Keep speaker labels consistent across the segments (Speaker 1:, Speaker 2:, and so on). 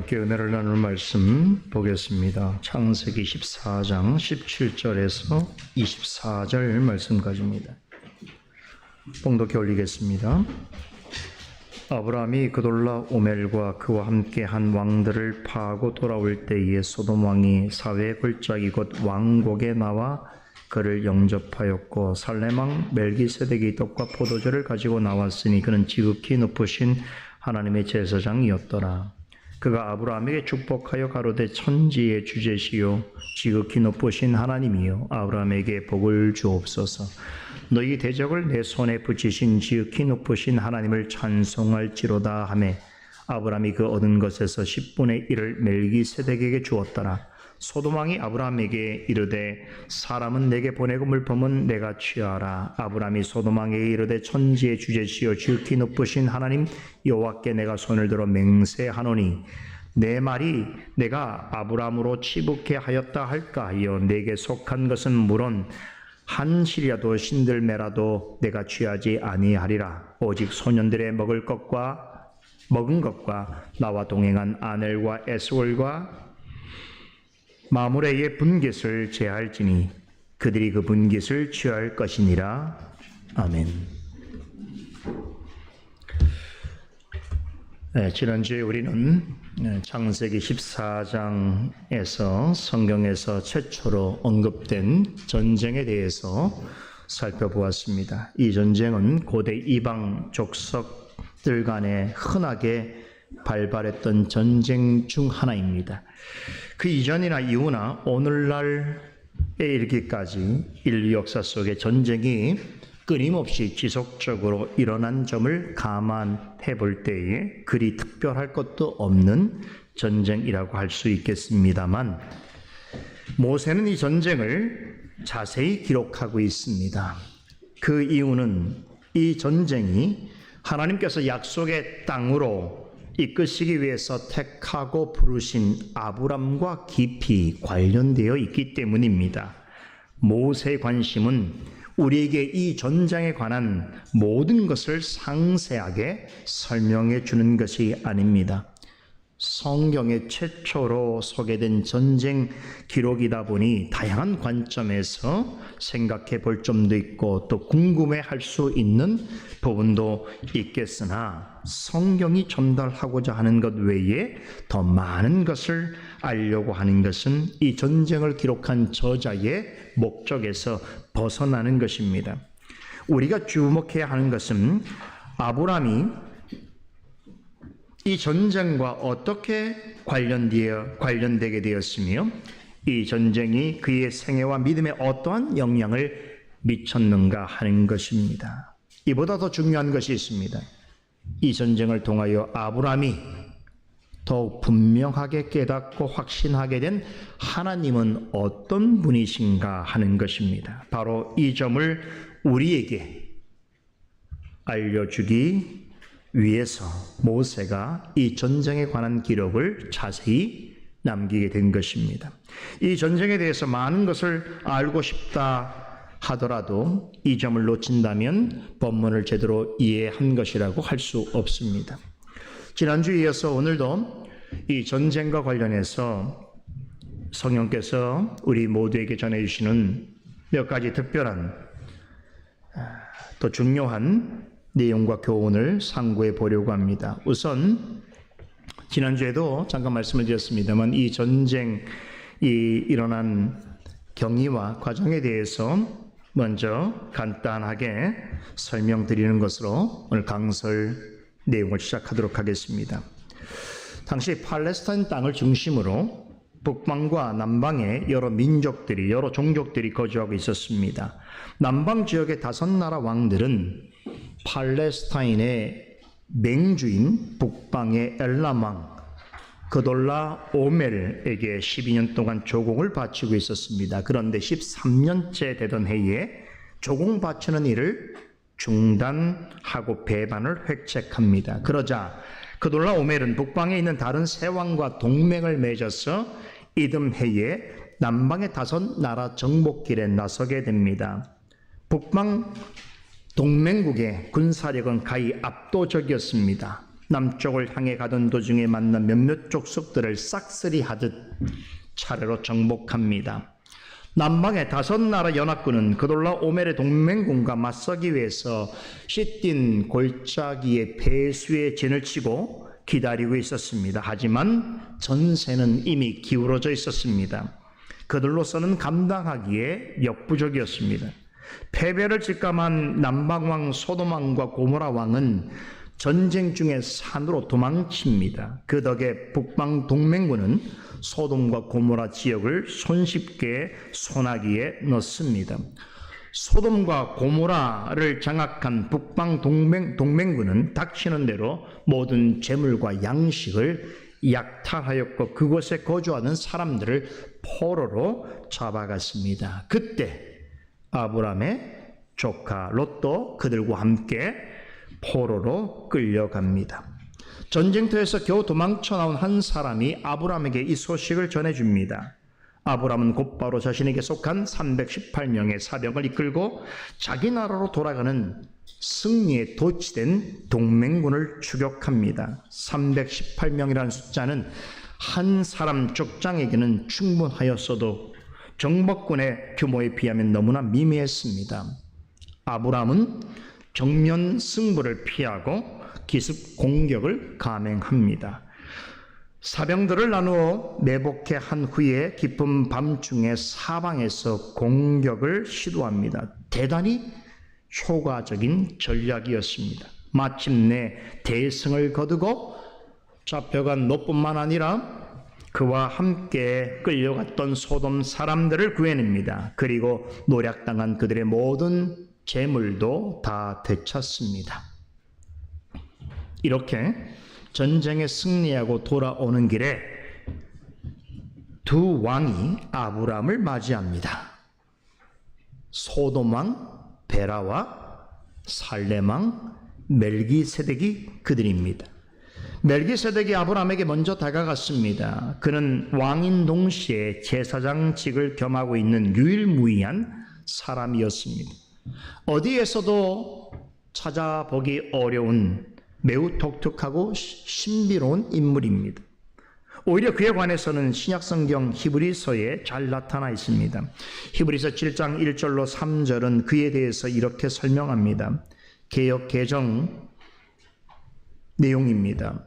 Speaker 1: 함께 은혜를 나눌 말씀 보겠습니다. 창세기 14장 17절에서 24절 말씀까지입니다. 봉독해 올리겠습니다. 아브라함이 그돌라 오멜과 그와 함께 한 왕들을 파하고 돌아올 때에 소돔 왕이 사회의 골짜기 곧 왕곡에 나와 그를 영접하였고 살렘 왕 멜기세덱이 떡과 포도주를 가지고 나왔으니 그는 지극히 높으신 하나님의 제사장이었더라. 그가 아브라함에게 축복하여 가로되 천지의 주제시요 지극히 높으신 하나님이여 아브라함에게 복을 주옵소서. 너희 대적을 내 손에 붙이신 지극히 높으신 하나님을 찬송할지로다 하매 아브라함이 그 얻은 것에서 10분의 1을 멜기세덱에게 주었더라. 소돔 왕이 아브라함에게 이르되 사람은 내게 보내고 물품은 내가 취하라. 아브라함이 소돔 왕에게 이르되 천지의 주제시여 지극히 높으신 하나님 여호와께 내가 손을 들어 맹세하노니 내 말이 내가 아브라함으로 치북해 하였다 할까 하여 내게 속한 것은 물론 한 실이라도 신들매라도 내가 취하지 아니하리라. 오직 소년들의 먹은 것과 나와 동행한 아넬과 에스월과 마므레의 분깃을 제할지니 그들이 그 분깃을 취할 것이니라. 아멘. 지난주에 우리는 창세기 14장에서 성경에서 최초로 언급된 전쟁에 대해서 살펴보았습니다. 이 전쟁은 고대 이방 족속들 간에 흔하게 발발했던 전쟁 중 하나입니다. 그 이전이나 이후나 오늘날에 이르기까지 인류 역사 속에 전쟁이 끊임없이 지속적으로 일어난 점을 감안해 볼 때에 그리 특별할 것도 없는 전쟁이라고 할 수 있겠습니다만 모세는 이 전쟁을 자세히 기록하고 있습니다. 그 이유는 이 전쟁이 하나님께서 약속의 땅으로 이끄시기 위해서 택하고 부르신 아브람과 깊이 관련되어 있기 때문입니다. 모세의 관심은 우리에게 이 전쟁에 관한 모든 것을 상세하게 설명해 주는 것이 아닙니다. 성경에 최초로 소개된 전쟁 기록이다 보니 다양한 관점에서 생각해 볼 점도 있고 또 궁금해 할 수 있는 부분도 있겠으나 성경이 전달하고자 하는 것 외에 더 많은 것을 알려고 하는 것은 이 전쟁을 기록한 저자의 목적에서 벗어나는 것입니다. 우리가 주목해야 하는 것은 아브라함이 이 전쟁과 어떻게 관련되게 되었으며 이 전쟁이 그의 생애와 믿음에 어떠한 영향을 미쳤는가 하는 것입니다. 이보다 더 중요한 것이 있습니다. 이 전쟁을 통하여 아브라함이 더욱 분명하게 깨닫고 확신하게 된 하나님은 어떤 분이신가 하는 것입니다. 바로 이 점을 우리에게 알려주기 위해서 모세가 이 전쟁에 관한 기록을 자세히 남기게 된 것입니다. 이 전쟁에 대해서 많은 것을 알고 싶다 하더라도 이 점을 놓친다면 본문을 제대로 이해한 것이라고 할 수 없습니다. 지난주에 이어서 오늘도 이 전쟁과 관련해서 성령께서 우리 모두에게 전해주시는 몇 가지 특별한 또 중요한 내용과 교훈을 상고해 보려고 합니다. 우선 지난주에도 잠깐 말씀을 드렸습니다만 이 전쟁이 일어난 경위와 과정에 대해서 먼저 간단하게 설명드리는 것으로 오늘 강설 내용을 시작하도록 하겠습니다. 당시 팔레스타인 땅을 중심으로 북방과 남방에 여러 민족들이 여러 종족들이 거주하고 있었습니다. 남방 지역의 5나라 왕들은 팔레스타인의 맹주인 북방의 엘람 왕 그돌라 오멜에게 12년 동안 조공을 바치고 있었습니다. 그런데 13년째 되던 해에 조공 바치는 일을 중단하고 배반을 획책합니다. 그러자 그돌라 오멜은 북방에 있는 다른 세 왕과 동맹을 맺어서 이듬해에 남방의 5나라 정복길에 나서게 됩니다. 북방 동맹국의 군사력은 가히 압도적이었습니다. 남쪽을 향해 가던 도중에 만난 몇몇 족속들을 싹쓸이 하듯 차례로 정복합니다. 남방의 5나라 연합군은 그돌라 오멜의 동맹군과 맞서기 위해서 시딘 골짜기의 배수의 진을 치고 기다리고 있었습니다. 하지만 전세는 이미 기울어져 있었습니다. 그들로서는 감당하기에 역부족이었습니다. 패배를 직감한 남방왕 소돔왕과 고모라왕은 전쟁 중에 산으로 도망칩니다. 그 덕에 북방 동맹군은 소돔과 고모라 지역을 손쉽게 손아귀에 넣습니다. 소돔과 고모라를 장악한 북방 동맹군은 닥치는 대로 모든 재물과 양식을 약탈하였고 그곳에 거주하는 사람들을 포로로 잡아갔습니다. 그때 아브람의 조카 롯도 그들과 함께 포로로 끌려갑니다. 전쟁터에서 겨우 도망쳐 나온 한 사람이 아브람에게 이 소식을 전해줍니다. 아브람은 곧바로 자신에게 속한 318명의 사병을 이끌고 자기 나라로 돌아가는 승리에 도취된 동맹군을 추격합니다. 318명이라는 숫자는 한 사람 족장에게는 충분하였어도 정복군의 규모에 비하면 너무나 미미했습니다. 아브람은 정면 승부를 피하고 기습 공격을 감행합니다. 사병들을 나누어 매복해 후에 깊은 밤중에 사방에서 공격을 시도합니다. 대단히 효과적인 전략이었습니다. 마침내 대승을 거두고 잡혀간 롯뿐만 아니라 그와 함께 끌려갔던 소돔 사람들을 구해냅니다. 그리고 노략당한 그들의 모든 재물도 다 되찾습니다. 이렇게 전쟁에 승리하고 돌아오는 길에 두 왕이 아브람을 맞이합니다. 소돔 왕 베라와 살렘 왕 멜기세덱이 그들입니다. 멜기세덱이 아브람에게 먼저 다가갔습니다. 그는 왕인 동시에 제사장직을 겸하고 있는 유일무이한 사람이었습니다. 어디에서도 찾아보기 어려운 매우 독특하고 신비로운 인물입니다. 오히려 그에 관해서는 신약성경 히브리서에 잘 나타나 있습니다. 히브리서 7장 1절로 3절은 그에 대해서 이렇게 설명합니다. 개역 개정 내용입니다.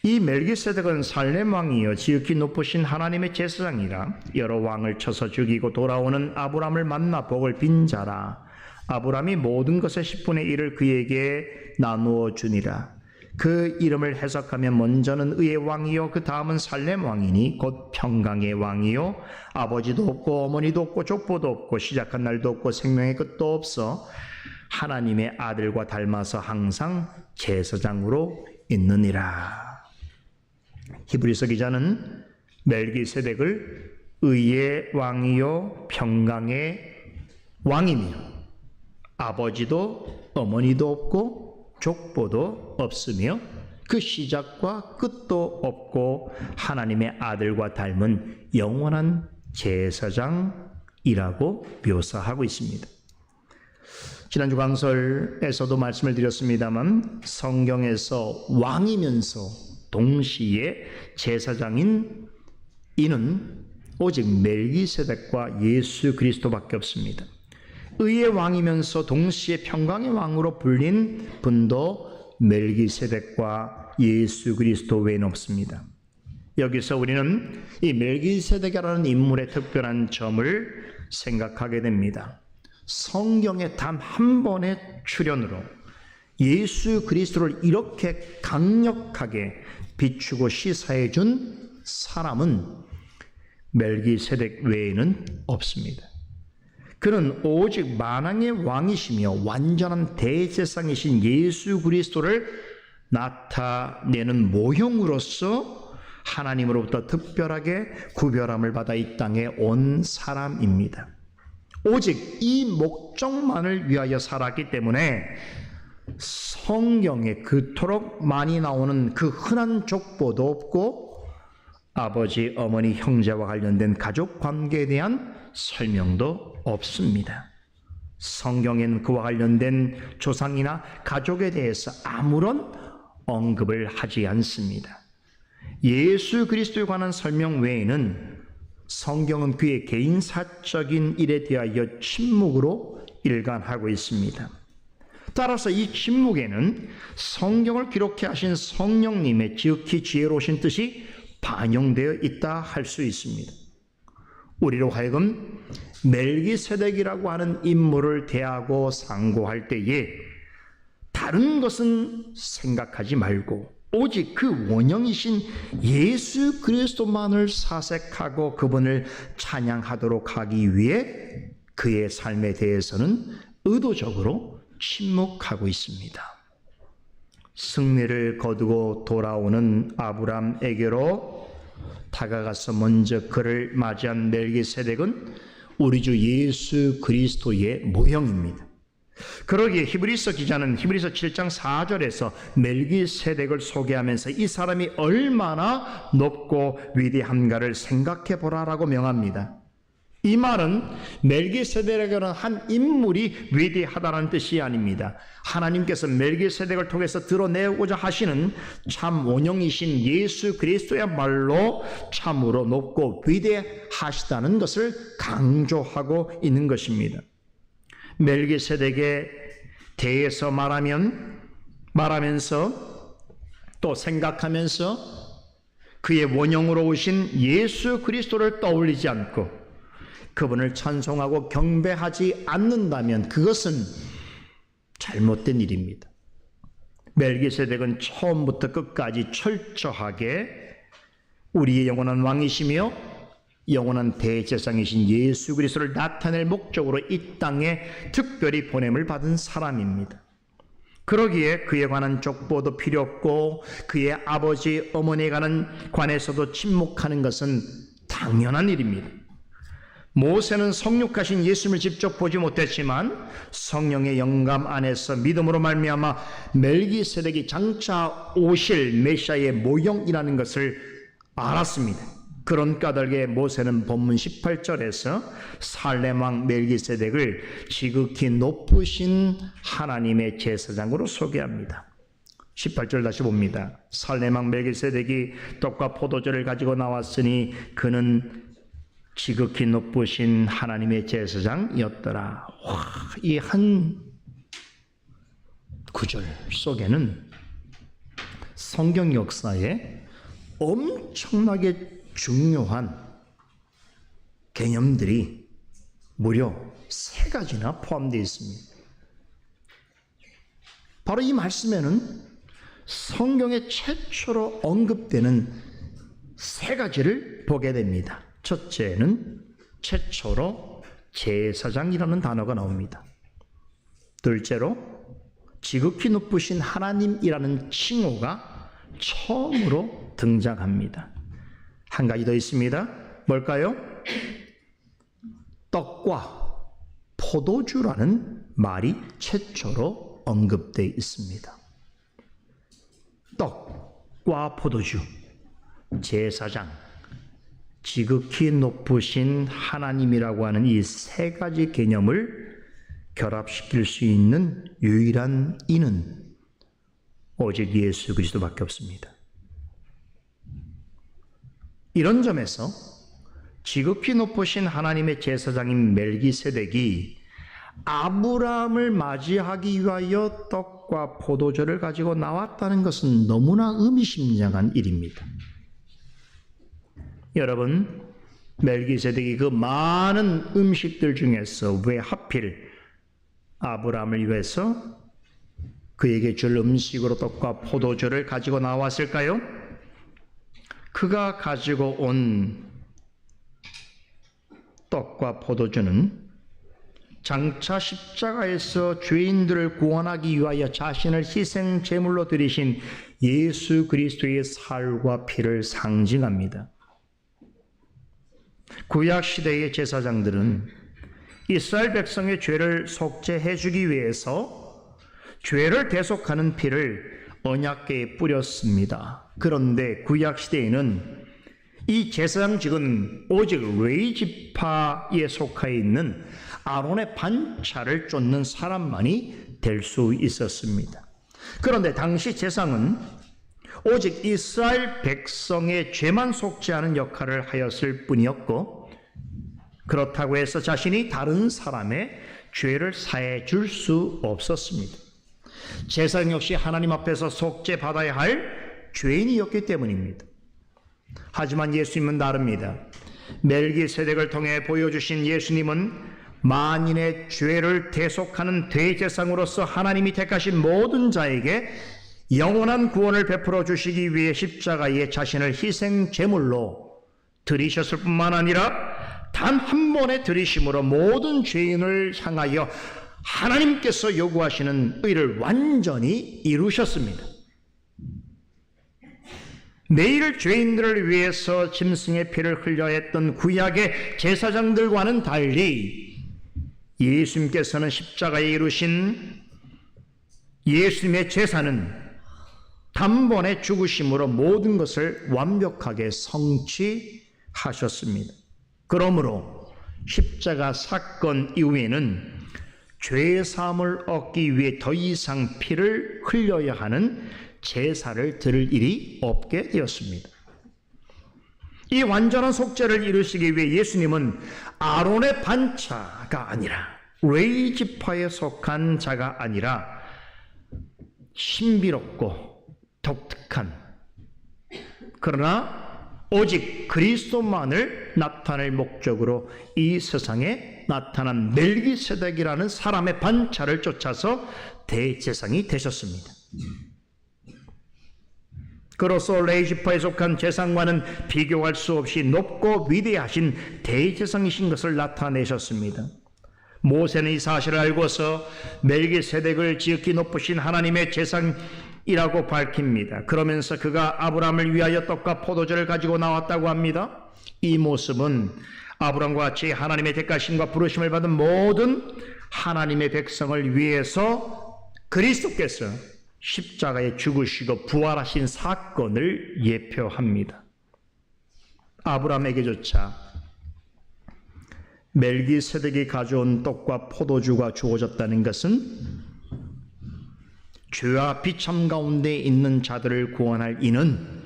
Speaker 1: 이 멜기세덱은 살렘 왕이여 지극히 높으신 하나님의 제사장이라 여러 왕을 쳐서 죽이고 돌아오는 아브람을 만나 복을 빈 자라. 아브람이 모든 것의 10분의 1을 그에게 나누어 주니라. 그 이름을 해석하면 먼저는 의의 왕이요 그 다음은 살렘 왕이니 곧 평강의 왕이요 아버지도 없고 어머니도 없고 족보도 없고 시작한 날도 없고 생명의 끝도 없어 하나님의 아들과 닮아서 항상 제사장으로 있느니라. 히브리서 기자는 멜기세덱을 의의 왕이요 평강의 왕이며 아버지도 어머니도 없고 족보도 없으며 그 시작과 끝도 없고 하나님의 아들과 닮은 영원한 제사장이라고 묘사하고 있습니다. 지난주 강설에서도 말씀을 드렸습니다만 성경에서 왕이면서 동시에 제사장인 이는 오직 멜기세덱과 예수 그리스도밖에 없습니다. 의의 왕이면서 동시에 평강의 왕으로 불린 분도 멜기세덱과 예수 그리스도 외에는 없습니다. 여기서 우리는 이 멜기세덱이라는 인물의 특별한 점을 생각하게 됩니다. 성경의 단 한 번의 출현으로 예수 그리스도를 이렇게 강력하게 비추고 시사해 준 사람은 멜기세덱 외에는 없습니다. 그는 오직 만왕의 왕이시며 완전한 대제사장이신 예수 그리스도를 나타내는 모형으로서 하나님으로부터 특별하게 구별함을 받아 이 땅에 온 사람입니다. 오직 이 목적만을 위하여 살았기 때문에 성경에 그토록 많이 나오는 그 흔한 족보도 없고 아버지, 어머니, 형제와 관련된 가족 관계에 대한 설명도 없습니다. 성경에는 그와 관련된 조상이나 가족에 대해서 아무런 언급을 하지 않습니다. 예수 그리스도에 관한 설명 외에는 성경은 그의 개인사적인 일에 대하여 침묵으로 일관하고 있습니다. 따라서 이 침묵에는 성경을 기록해 하신 성령님의 지극히 지혜로우신 뜻이 반영되어 있다 할 수 있습니다. 우리로 하여금 멜기세덱이라고 하는 인물을 대하고 상고할 때에 다른 것은 생각하지 말고 오직 그 원형이신 예수 그리스도만을 사색하고 그분을 찬양하도록 하기 위해 그의 삶에 대해서는 의도적으로 침묵하고 있습니다. 승리를 거두고 돌아오는 아브람에게로 다가가서 먼저 그를 맞이한 멜기세덱은 우리 주 예수 그리스도의 모형입니다. 그러기에 히브리서 기자는 히브리서 7장 4절에서 멜기세덱을 소개하면서 이 사람이 얼마나 높고 위대한가를 생각해 보라라고 명합니다. 이 말은 멜기세덱이라는 한 인물이 위대하다는 뜻이 아닙니다. 하나님께서 멜기세덱을 통해서 드러내고자 하시는 참 원형이신 예수 그리스도야말로 참으로 높고 위대하시다는 것을 강조하고 있는 것입니다. 멜기세덱에 대해서 말하면서 또 생각하면서 그의 원형으로 오신 예수 그리스도를 떠올리지 않고 그분을 찬송하고 경배하지 않는다면 그것은 잘못된 일입니다. 멜기세덱은 처음부터 끝까지 철저하게 우리의 영원한 왕이시며 영원한 대제사장이신 예수 그리스도를 나타낼 목적으로 이 땅에 특별히 보냄을 받은 사람입니다. 그러기에 그에 관한 족보도 필요 없고 그의 아버지 어머니에 관해서도 침묵하는 것은 당연한 일입니다. 모세는 성육하신 예수님을 직접 보지 못했지만 성령의 영감 안에서 믿음으로 말미암아 멜기세덱이 장차 오실 메시아의 모형이라는 것을 알았습니다. 그런 까닭에 모세는 본문 18절에서 살렘왕 멜기세덱을 지극히 높으신 하나님의 제사장으로 소개합니다. 18절 다시 봅니다. 살렘왕 멜기세덱이 떡과 포도주를 가지고 나왔으니 그는 지극히 높으신 하나님의 제사장이었더라. 이 한 구절 속에는 성경 역사에 엄청나게 중요한 개념들이 무려 3가지나 포함되어 있습니다. 바로 이 말씀에는 성경에 최초로 언급되는 3가지를 보게 됩니다. 첫째는 최초로 제사장이라는 단어가 나옵니다. 둘째로 지극히 높으신 하나님이라는 칭호가 처음으로 등장합니다. 한 가지 더 있습니다. 뭘까요? 떡과 포도주라는 말이 최초로 언급되어 있습니다. 떡과 포도주, 제사장, 지극히 높으신 하나님이라고 하는 이 3가지 개념을 결합시킬 수 있는 유일한 이는 오직 예수 그리스도밖에 없습니다. 이런 점에서 지극히 높으신 하나님의 제사장인 멜기세덱이 아브라함을 맞이하기 위하여 떡과 포도주를 가지고 나왔다는 것은 너무나 의미심장한 일입니다. 여러분, 멜기세덱이 그 많은 음식들 중에서 왜 하필 아브라함을 위해서 그에게 줄 음식으로 떡과 포도주를 가지고 나왔을까요? 그가 가지고 온 떡과 포도주는 장차 십자가에서 죄인들을 구원하기 위하여 자신을 희생 제물로 드리신 예수 그리스도의 살과 피를 상징합니다. 구약 시대의 제사장들은 이스라엘 백성의 죄를 속죄해 주기 위해서 죄를 대속하는 피를 언약궤에 뿌렸습니다. 그런데 구약 시대에는 이 제사장직은 오직 레위 지파에 속해 있는 아론의 반차를 쫓는 사람만이 될 수 있었습니다. 그런데 당시 제사장은 오직 이스라엘 백성의 죄만 속죄하는 역할을 하였을 뿐이었고, 그렇다고 해서 자신이 다른 사람의 죄를 사해 줄 수 없었습니다. 제사장 역시 하나님 앞에서 속죄받아야 할 죄인이었기 때문입니다. 하지만 예수님은 다릅니다. 멜기세덱을 통해 보여주신 예수님은 만인의 죄를 대속하는 대제사장으로서 하나님이 택하신 모든 자에게 영원한 구원을 베풀어 주시기 위해 십자가에 자신을 희생 제물로 드리셨을 뿐만 아니라 단 한 번의 드리심으로 모든 죄인을 향하여 하나님께서 요구하시는 의를 완전히 이루셨습니다. 매일 죄인들을 위해서 짐승의 피를 흘려 했던 구약의 제사장들과는 달리 예수님께서는 십자가에 이루신 예수님의 제사는 단번에 죽으심으로 모든 것을 완벽하게 성취하셨습니다. 그러므로 십자가 사건 이후에는 죄 사함을 얻기 위해 더 이상 피를 흘려야 하는 제사를 드릴 일이 없게 되었습니다. 이 완전한 속죄를 이루시기 위해 예수님은 아론의 반차가 아니라 레위 지파에 속한 자가 아니라 신비롭고 독특한, 그러나 오직 그리스도만을 나타낼 목적으로 이 세상에 나타난 멜기세덱이라는 사람의 반차를 쫓아서 대제사장이 되셨습니다. 그로써 레위 지파에 속한 제사장과는 비교할 수 없이 높고 위대하신 대제사장이신 것을 나타내셨습니다. 모세는 이 사실을 알고서 멜기세덱을 지극히 높으신 하나님의 제사장이라고 밝힙니다. 그러면서 그가 아브라함을 위하여 떡과 포도주를 가지고 나왔다고 합니다. 이 모습은 아브라함과 같이 하나님의 택하심과 부르심을 받은 모든 하나님의 백성을 위해서 그리스도께서 십자가에 죽으시고 부활하신 사건을 예표합니다. 아브라함에게조차 멜기세덱이 가져온 떡과 포도주가 주어졌다는 것은 죄와 비참 가운데 있는 자들을 구원할 이는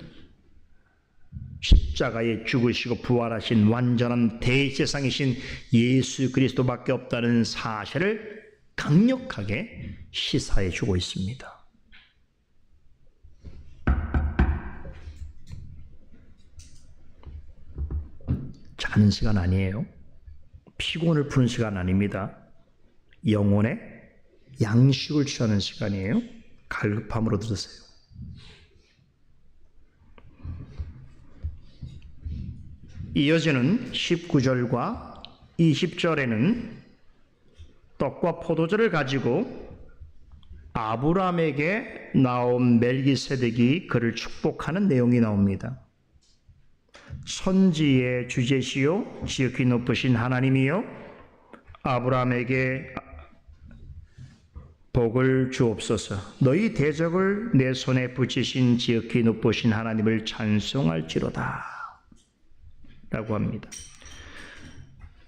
Speaker 1: 십자가에 죽으시고 부활하신 완전한 대제사장이신 예수 그리스도밖에 없다는 사실을 강력하게 시사해 주고 있습니다. 자는 시간 아니에요. 피곤을 푸는 시간 아닙니다. 영혼의 양식을 취하는 시간이에요. 갈급함으로 들으세요. 이어지는 19절과 20절에는 떡과 포도주를 가지고 아브라함에게 나온 멜기세덱이 그를 축복하는 내용이 나옵니다. 천지의 주제시요 지극히 높으신 하나님이요 아브라함에게 복을 주옵소서. 너희 대적을 내 손에 붙이신 지극히 높으신 하나님을 찬송할지로다 라고 합니다.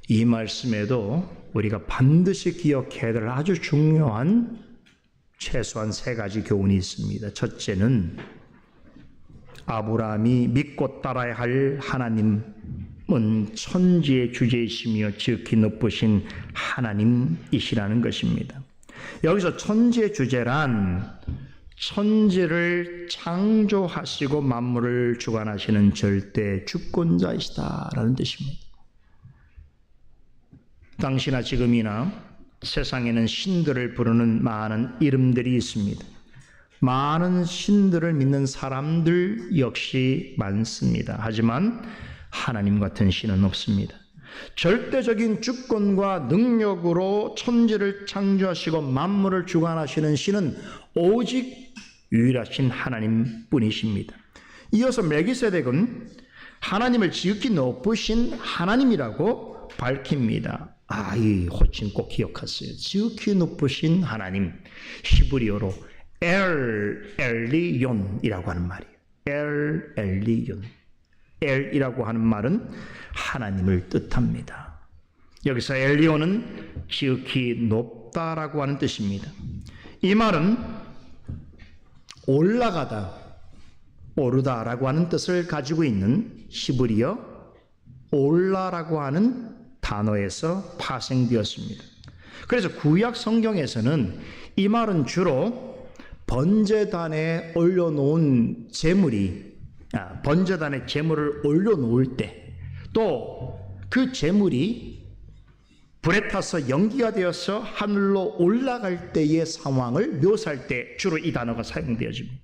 Speaker 1: 이 말씀에도 우리가 반드시 기억해야 될 아주 중요한 최소한 세 가지 교훈이 있습니다. 첫째는 아브라함이 믿고 따라야 할 하나님은 천지의 주제이시며 지극히 높으신 하나님이시라는 것입니다. 여기서 천지의 주제란 천지를 창조하시고 만물을 주관하시는 절대 주권자이시다라는 뜻입니다. 당시나 지금이나 세상에는 신들을 부르는 많은 이름들이 있습니다. 많은 신들을 믿는 사람들 역시 많습니다. 하지만 하나님 같은 신은 없습니다. 절대적인 주권과 능력으로 천지를 창조하시고 만물을 주관하시는 신은 오직 유일하신 하나님 뿐이십니다. 이어서 멜기세덱은 하나님을 지극히 높으신 하나님이라고 밝힙니다. 이 호칭 꼭 기억하세요. 지극히 높으신 하나님, 히브리어로 엘리온이라고 하는 말이에요. 엘리온. 엘이라고 하는 말은 하나님을 뜻합니다. 여기서 엘리온은 지극히 높다라고 하는 뜻입니다. 이 말은 올라가다, 오르다라고 하는 뜻을 가지고 있는 히브리어 올라라고 하는 단어에서 파생되었습니다. 그래서 구약 성경에서는 이 말은 주로 번제단에 올려놓은 번제단에 제물을 올려놓을 때, 또 그 제물이 불에 타서 연기가 되어서 하늘로 올라갈 때의 상황을 묘사할 때 주로 이 단어가 사용되어집니다.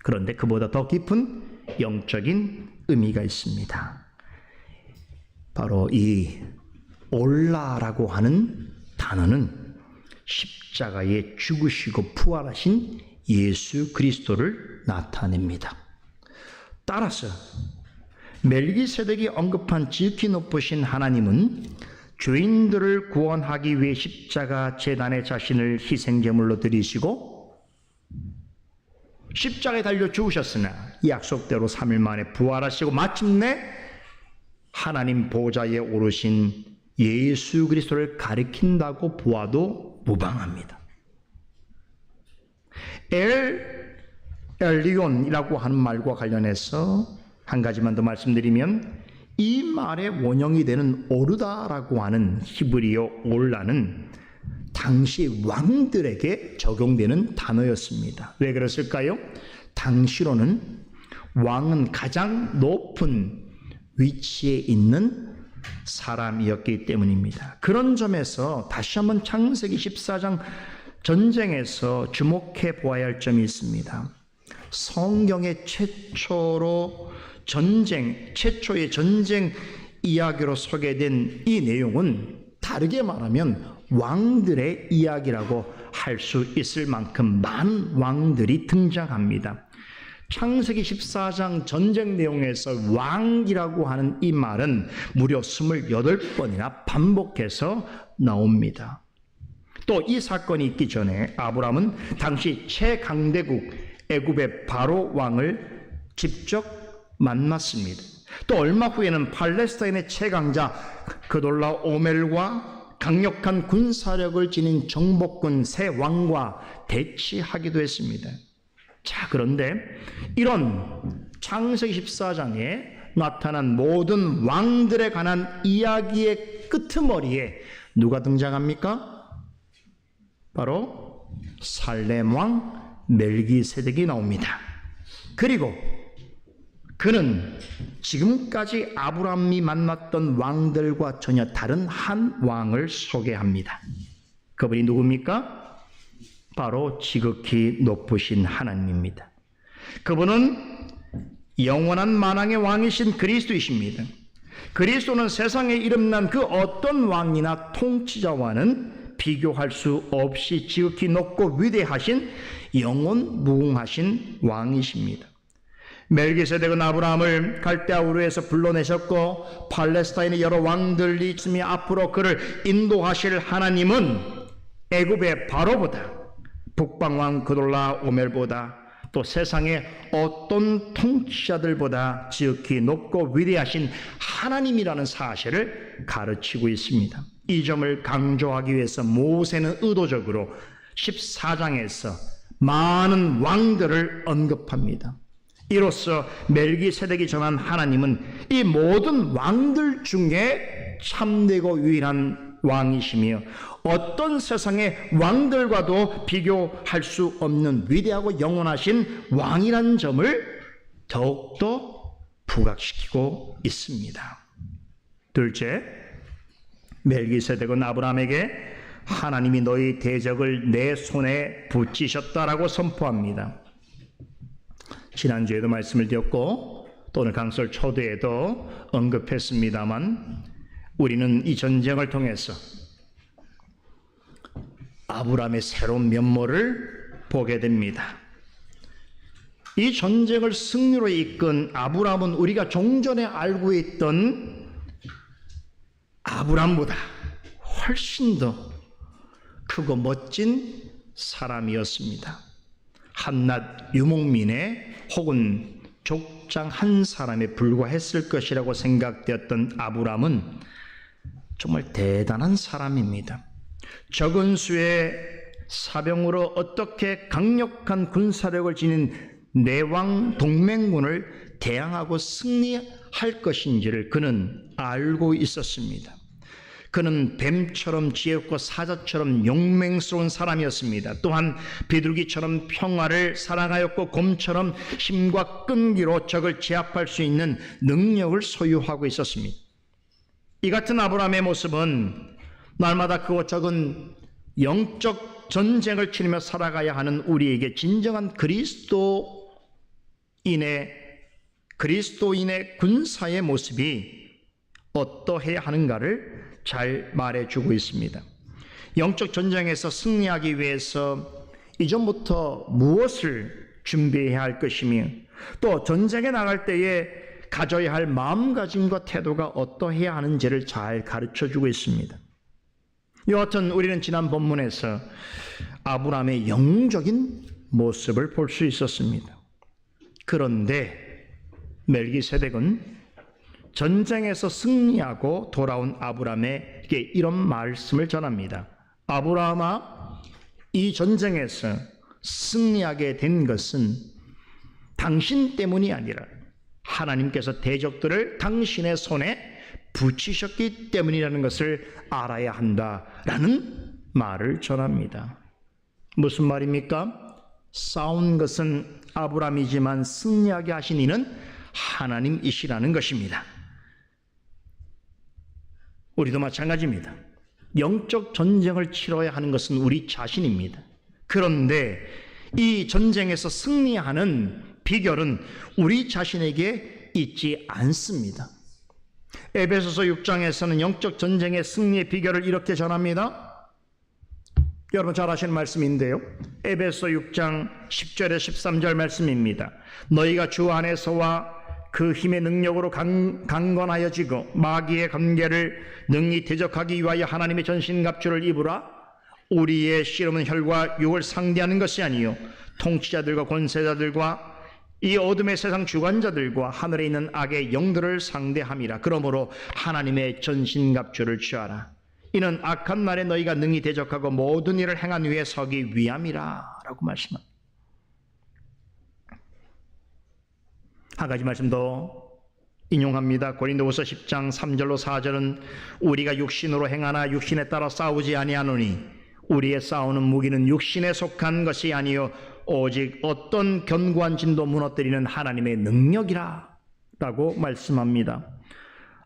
Speaker 1: 그런데 그보다 더 깊은 영적인 의미가 있습니다. 바로 이 올라라고 하는 단어는 십자가에 죽으시고 부활하신 예수 그리스도를 나타냅니다. 따라서 멜기세덱이 언급한 지극히 높으신 하나님은 죄인들을 구원하기 위해 십자가 제단에 자신을 희생제물로 드리시고 십자가에 달려 죽으셨으나 약속대로 3일 만에 부활하시고 마침내 하나님 보좌에 오르신 예수 그리스도를 가리킨다고 보아도 무방합니다. 엘리온이라고 하는 말과 관련해서 한 가지만 더 말씀드리면, 이 말의 원형이 되는 오르다라고 하는 히브리어 올라는 당시 왕들에게 적용되는 단어였습니다. 왜 그랬을까요? 당시로는 왕은 가장 높은 위치에 있는 사람이었기 때문입니다. 그런 점에서 다시 한번 창세기 14장 전쟁에서 주목해 보아야 할 점이 있습니다. 성경의 최초의 전쟁 이야기로 소개된 이 내용은 다르게 말하면 왕들의 이야기라고 할 수 있을 만큼 많은 왕들이 등장합니다. 창세기 14장 전쟁 내용에서 왕이라고 하는 이 말은 무려 28번이나 반복해서 나옵니다. 또 이 사건이 있기 전에 아브라함은 당시 최강대국 애굽의 바로 왕을 직접 만났습니다. 또 얼마 후에는 팔레스타인의 최강자 그돌라 오멜과 강력한 군사력을 지닌 정복군 새 왕과 대치하기도 했습니다. 자, 그런데 이런 창세기 14장에 나타난 모든 왕들에 관한 이야기의 끄트머리에 누가 등장합니까? 바로 살렘 왕 멜기세덱이 나옵니다. 그리고 그는 지금까지 아브라함이 만났던 왕들과 전혀 다른 한 왕을 소개합니다. 그분이 누굽니까? 바로 지극히 높으신 하나님입니다. 그분은 영원한 만왕의 왕이신 그리스도이십니다. 그리스도는 세상에 이름난 그 어떤 왕이나 통치자와는 비교할 수 없이 지극히 높고 위대하신 영원 무궁하신 왕이십니다. 멜기세덱은 아브라함을 갈대아 우르에서 불러내셨고 팔레스타인의 여러 왕들이 있으며 앞으로 그를 인도하실 하나님은 애굽의 바로보다 북방왕 그돌라 오멜보다 또 세상의 어떤 통치자들보다 지극히 높고 위대하신 하나님이라는 사실을 가르치고 있습니다. 이 점을 강조하기 위해서 모세는 의도적으로 14장에서 많은 왕들을 언급합니다. 이로써 멜기세덱이 전한 하나님은 이 모든 왕들 중에 참되고 유일한 왕이시며 어떤 세상의 왕들과도 비교할 수 없는 위대하고 영원하신 왕이라는 점을 더욱더 부각시키고 있습니다. 둘째, 멜기세덱은 아브라함에게 하나님이 너희 대적을 내 손에 붙이셨다라고 선포합니다. 지난주에도 말씀을 드렸고 또 오늘 강설 초대에도 언급했습니다만 우리는 이 전쟁을 통해서 아브라함의 새로운 면모를 보게 됩니다. 이 전쟁을 승리로 이끈 아브라함은 우리가 종전에 알고 있던 아브라함보다 훨씬 더 크고 멋진 사람이었습니다. 한낱 유목민의 혹은 족장 한 사람에 불과했을 것이라고 생각되었던 아브라함은 정말 대단한 사람입니다. 적은 수의 사병으로 어떻게 강력한 군사력을 지닌 내왕 동맹군을 대항하고 승리할 것인지를 그는 알고 있었습니다. 그는 뱀처럼 지혜롭고 사자처럼 용맹스러운 사람이었습니다. 또한 비둘기처럼 평화를 사랑하였고 곰처럼 힘과 끈기로 적을 제압할 수 있는 능력을 소유하고 있었습니다. 이 같은 아브라함의 모습은 날마다 크고 작은 영적 전쟁을 치르며 살아가야 하는 우리에게 진정한 그리스도인의 군사의 모습이 어떠해야 하는가를 잘 말해주고 있습니다. 영적 전쟁에서 승리하기 위해서 이전부터 무엇을 준비해야 할 것이며 또 전쟁에 나갈 때에 가져야 할 마음가짐과 태도가 어떠해야 하는지를 잘 가르쳐주고 있습니다. 여하튼 우리는 지난 본문에서 아브라함의 영적인 모습을 볼 수 있었습니다. 그런데 멜기세덱은 전쟁에서 승리하고 돌아온 아브라함에게 이런 말씀을 전합니다. 아브라함아, 이 전쟁에서 승리하게 된 것은 당신 때문이 아니라 하나님께서 대적들을 당신의 손에 붙이셨기 때문이라는 것을 알아야 한다라는 말을 전합니다. 무슨 말입니까? 싸운 것은 아브라함이지만 승리하게 하신 이는 하나님이시라는 것입니다. 우리도 마찬가지입니다. 영적 전쟁을 치러야 하는 것은 우리 자신입니다. 그런데 이 전쟁에서 승리하는 비결은 우리 자신에게 있지 않습니다. 에베소서 6장에서는 영적 전쟁의 승리의 비결을 이렇게 전합니다. 여러분 잘 아시는 말씀인데요. 에베소 6장 10절에 13절 말씀입니다. 너희가 주 안에서와 그 힘의 능력으로 강건하여지고 마귀의 관계를 능히 대적하기 위하여 하나님의 전신갑주를 입으라. 우리의 씨름은 혈과 육을 상대하는 것이 아니요 통치자들과 권세자들과 이 어둠의 세상 주관자들과 하늘에 있는 악의 영들을 상대함이라. 그러므로 하나님의 전신갑주를 취하라. 이는 악한 날에 너희가 능히 대적하고 모든 일을 행한 후에 서기 위함이라 라고 말씀합니다. 한 가지 말씀 더 인용합니다. 고린도후서 10장 3절로 4절은 우리가 육신으로 행하나 육신에 따라 싸우지 아니하노니 우리의 싸우는 무기는 육신에 속한 것이 아니요 오직 어떤 견고한 진도 무너뜨리는 하나님의 능력이라 라고 말씀합니다.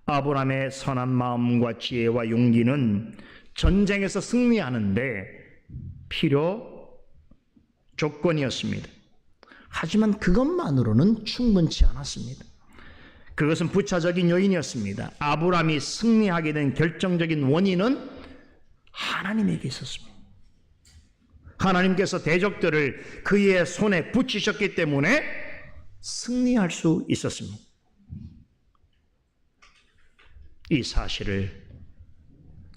Speaker 1: 아브라함의 선한 마음과 지혜와 용기는 전쟁에서 승리하는데 필요 조건이었습니다. 하지만 그것만으로는 충분치 않았습니다. 그것은 부차적인 요인이었습니다. 아브라함이 승리하게 된 결정적인 원인은 하나님에게 있었습니다. 하나님께서 대적들을 그의 손에 붙이셨기 때문에 승리할 수 있었습니다. 이 사실을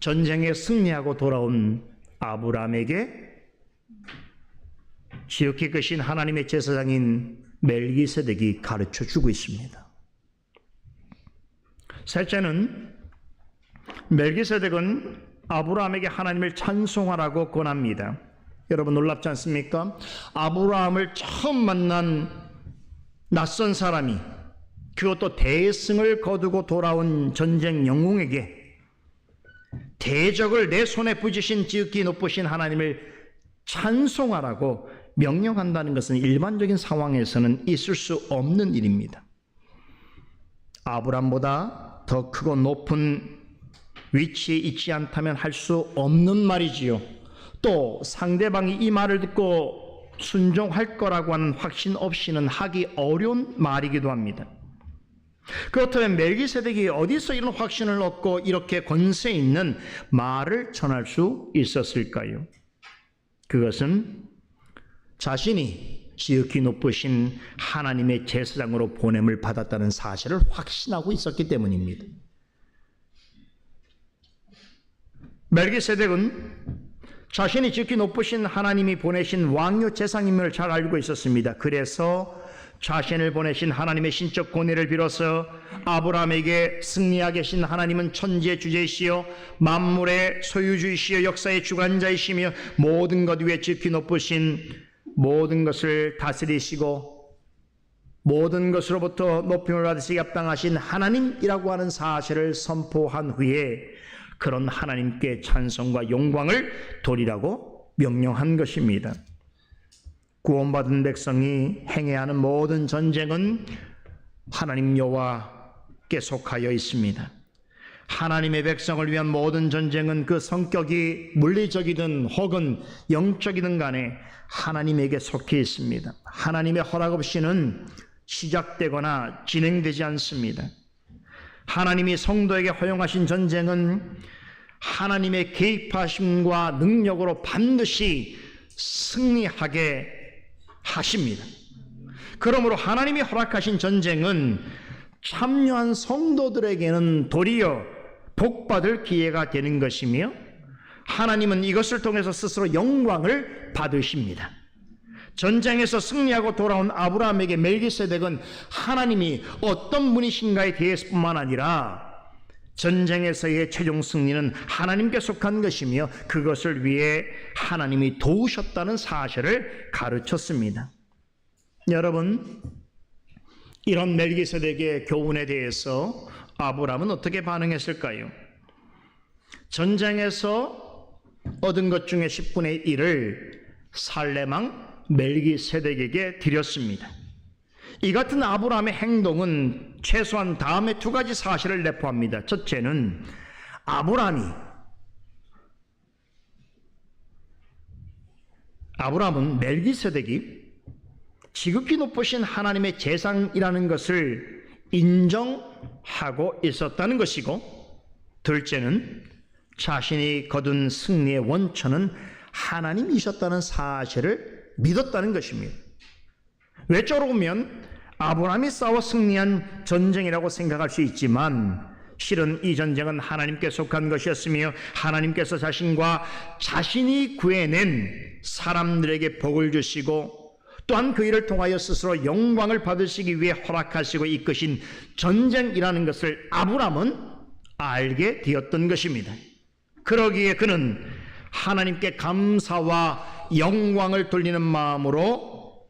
Speaker 1: 전쟁에 승리하고 돌아온 아브라함에게 지극히 크신 하나님의 제사장인 멜기세덱이 가르쳐주고 있습니다. 셋째는 멜기세덱은 아브라함에게 하나님을 찬송하라고 권합니다. 여러분 놀랍지 않습니까? 아브라함을 처음 만난 낯선 사람이 그것도 대승을 거두고 돌아온 전쟁 영웅에게 대적을 내 손에 부지신 지극히 높으신 하나님을 찬송하라고 명령한다는 것은 일반적인 상황에서는 있을 수 없는 일입니다. 아브라함보다 더 크고 높은 위치에 있지 않다면 할 수 없는 말이지요. 또 상대방이 이 말을 듣고 순종할 거라고 하는 확신 없이는 하기 어려운 말이기도 합니다. 그렇다면 멜기세덱이 어디서 이런 확신을 얻고 이렇게 권세 있는 말을 전할 수 있었을까요? 그것은 자신이 지극히 높으신 하나님의 제사장으로 보냄을 받았다는 사실을 확신하고 있었기 때문입니다. 멜기세덱은 자신이 지극히 높으신 하나님이 보내신 왕요 제사장임을 잘 알고 있었습니다. 그래서 자신을 보내신 하나님의 신적 권위를 빌어서 아브라함에게 승리하게 하신 하나님은 천지의 주제이시여 만물의 소유주이시여 역사의 주관자이시며 모든 것 위에 지극히 높으신 모든 것을 다스리시고 모든 것으로부터 높임을 받으시기 합당하신 하나님이라고 하는 사실을 선포한 후에 그런 하나님께 찬송과 영광을 돌리라고 명령한 것입니다. 구원받은 백성이 행해야 하는 모든 전쟁은 하나님 여호와께 속하여 있습니다. 하나님의 백성을 위한 모든 전쟁은 그 성격이 물리적이든 혹은 영적이든 간에 하나님에게 속해 있습니다. 하나님의 허락 없이는 시작되거나 진행되지 않습니다. 하나님이 성도에게 허용하신 전쟁은 하나님의 개입하심과 능력으로 반드시 승리하게 하십니다. 그러므로 하나님이 허락하신 전쟁은 참여한 성도들에게는 도리어 복받을 기회가 되는 것이며 하나님은 이것을 통해서 스스로 영광을 받으십니다. 전쟁에서 승리하고 돌아온 아브라함에게 멜기세덱은 하나님이 어떤 분이신가에 대해서뿐만 아니라 전쟁에서의 최종 승리는 하나님께 속한 것이며 그것을 위해 하나님이 도우셨다는 사실을 가르쳤습니다. 여러분, 이런 멜기세덱의 교훈에 대해서 아브라함은 어떻게 반응했을까요? 전쟁에서 얻은 것 중에 10분의 1을 살레망 멜기세덱에게 드렸습니다. 이 같은 아브라함의 행동은 최소한 다음에 두 가지 사실을 내포합니다. 첫째는 아브라함은 멜기세덱이 지극히 높으신 하나님의 제사장이라는 것을 인정하고 있었다는 것이고, 둘째는 자신이 거둔 승리의 원천은 하나님이셨다는 사실을 믿었다는 것입니다. 외적으로 보면 아브라함이 싸워 승리한 전쟁이라고 생각할 수 있지만 실은 이 전쟁은 하나님께 속한 것이었으며 하나님께서 자신과 자신이 구해낸 사람들에게 복을 주시고 또한 그 일을 통하여 스스로 영광을 받으시기 위해 허락하시고 이끄신 전쟁이라는 것을 아브라함은 알게 되었던 것입니다. 그러기에 그는 하나님께 감사와 영광을 돌리는 마음으로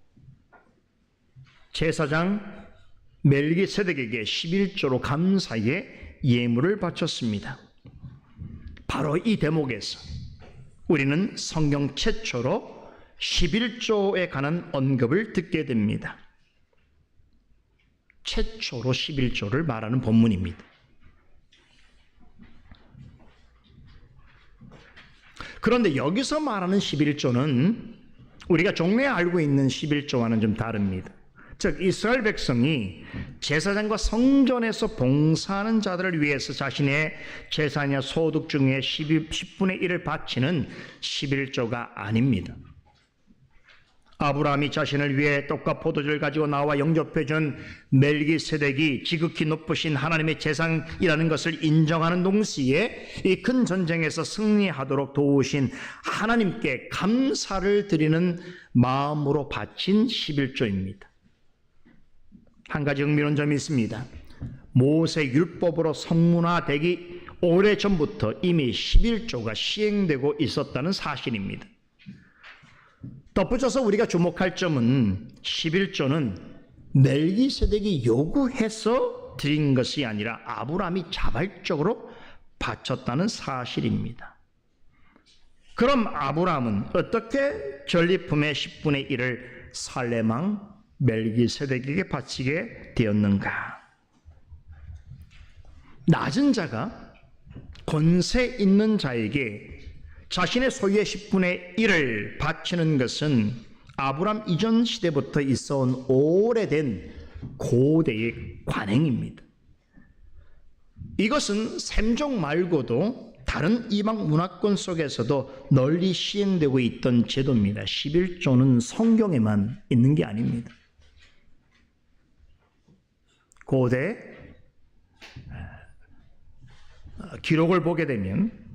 Speaker 1: 제사장 멜기세덱에게 11조로 감사의 예물을 바쳤습니다. 바로 이 대목에서 우리는 성경 최초로 11조에 관한 언급을 듣게 됩니다. 최초로 11조를 말하는 본문입니다. 그런데 여기서 말하는 11조는 우리가 종래에 알고 있는 11조와는 좀 다릅니다. 즉 이스라엘 백성이 제사장과 성전에서 봉사하는 자들을 위해서 자신의 재산이나 소득 중에 10분의 1을 바치는 11조가 아닙니다. 아브라함이 자신을 위해 떡과 포도주를 가지고 나와 영접해준 멜기세덱이 지극히 높으신 하나님의 제사장이라는 것을 인정하는 동시에 이 큰 전쟁에서 승리하도록 도우신 하나님께 감사를 드리는 마음으로 바친 11조입니다. 한 가지 흥미로운 점이 있습니다. 모세 율법으로 성문화되기 오래전부터 이미 11조가 시행되고 있었다는 사실입니다. 덧붙여서 우리가 주목할 점은 11조는 멜기세덱이 요구해서 드린 것이 아니라 아브라함이 자발적으로 바쳤다는 사실입니다. 그럼 아브라함은 어떻게 전리품의 10분의 1을 살레망 멜기세덱에게 바치게 되었는가? 낮은 자가 권세 있는 자에게 자신의 소유의 10분의 1을 바치는 것은 아브라함 이전 시대부터 있어온 오래된 고대의 관행입니다. 이것은 셈종 말고도 다른 이방 문화권 속에서도 널리 시행되고 있던 제도입니다. 11조는 성경에만 있는 게 아닙니다. 고대 기록을 보게 되면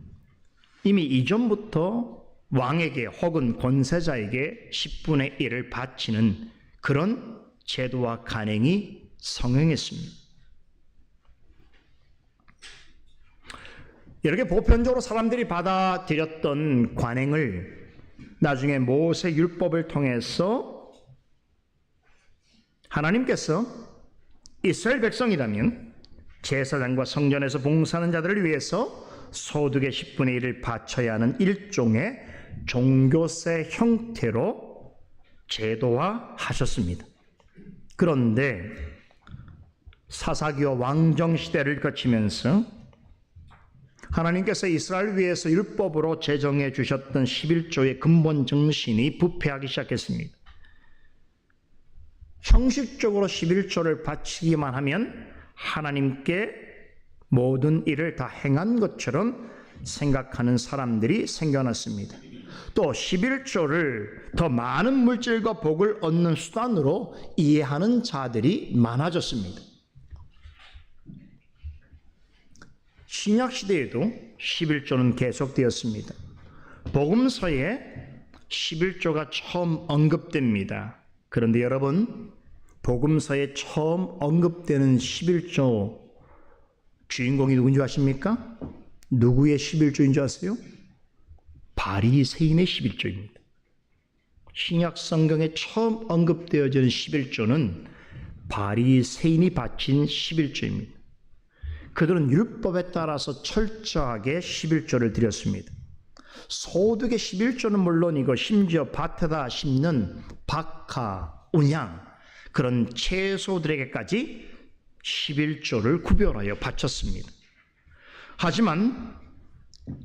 Speaker 1: 이미 이전부터 왕에게 혹은 권세자에게 10분의 1을 바치는 그런 제도와 관행이 성행했습니다. 이렇게 보편적으로 사람들이 받아들였던 관행을 나중에 모세 율법을 통해서 하나님께서 이스라엘 백성이라면 제사장과 성전에서 봉사하는 자들을 위해서 소득의 10분의 1을 바쳐야 하는 일종의 종교세 형태로 제도화하셨습니다. 그런데 사사기와 왕정 시대를 거치면서 하나님께서 이스라엘 위해서 율법으로 제정해 주셨던 11조의 근본 정신이 부패하기 시작했습니다. 형식적으로 11조를 바치기만 하면 하나님께 모든 일을 다 행한 것처럼 생각하는 사람들이 생겨났습니다. 또 11조를 더 많은 물질과 복을 얻는 수단으로 이해하는 자들이 많아졌습니다. 신약 시대에도 11조는 계속되었습니다. 복음서에 11조가 처음 언급됩니다. 그런데 여러분, 복음서에 처음 언급되는 11조 주인공이 누군지 아십니까? 누구의 11조인 줄 아세요? 바리새인의 11조입니다. 신약 성경에 처음 언급되어지는 11조는 바리새인이 바친 11조입니다. 그들은 율법에 따라서 철저하게 11조를 드렸습니다. 소득의 11조는 물론이고 심지어 밭에다 심는 박하, 운양 그런 채소들에게까지 11조를 구별하여 바쳤습니다. 하지만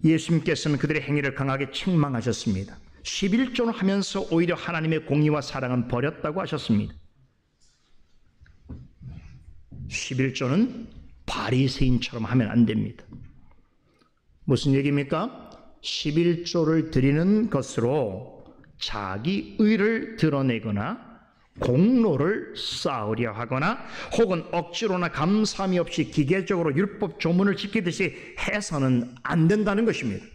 Speaker 1: 예수님께서는 그들의 행위를 강하게 책망하셨습니다. 11조를 하면서 오히려 하나님의 공의와 사랑은 버렸다고 하셨습니다. 11조는 바리새인처럼 하면 안 됩니다. 무슨 얘기입니까? 11조를 드리는 것으로 자기 의를 드러내거나 공로를 쌓으려 하거나 혹은 억지로나 감사함이 없이 기계적으로 율법 조문을 지키듯이 해서는 안 된다는 것입니다.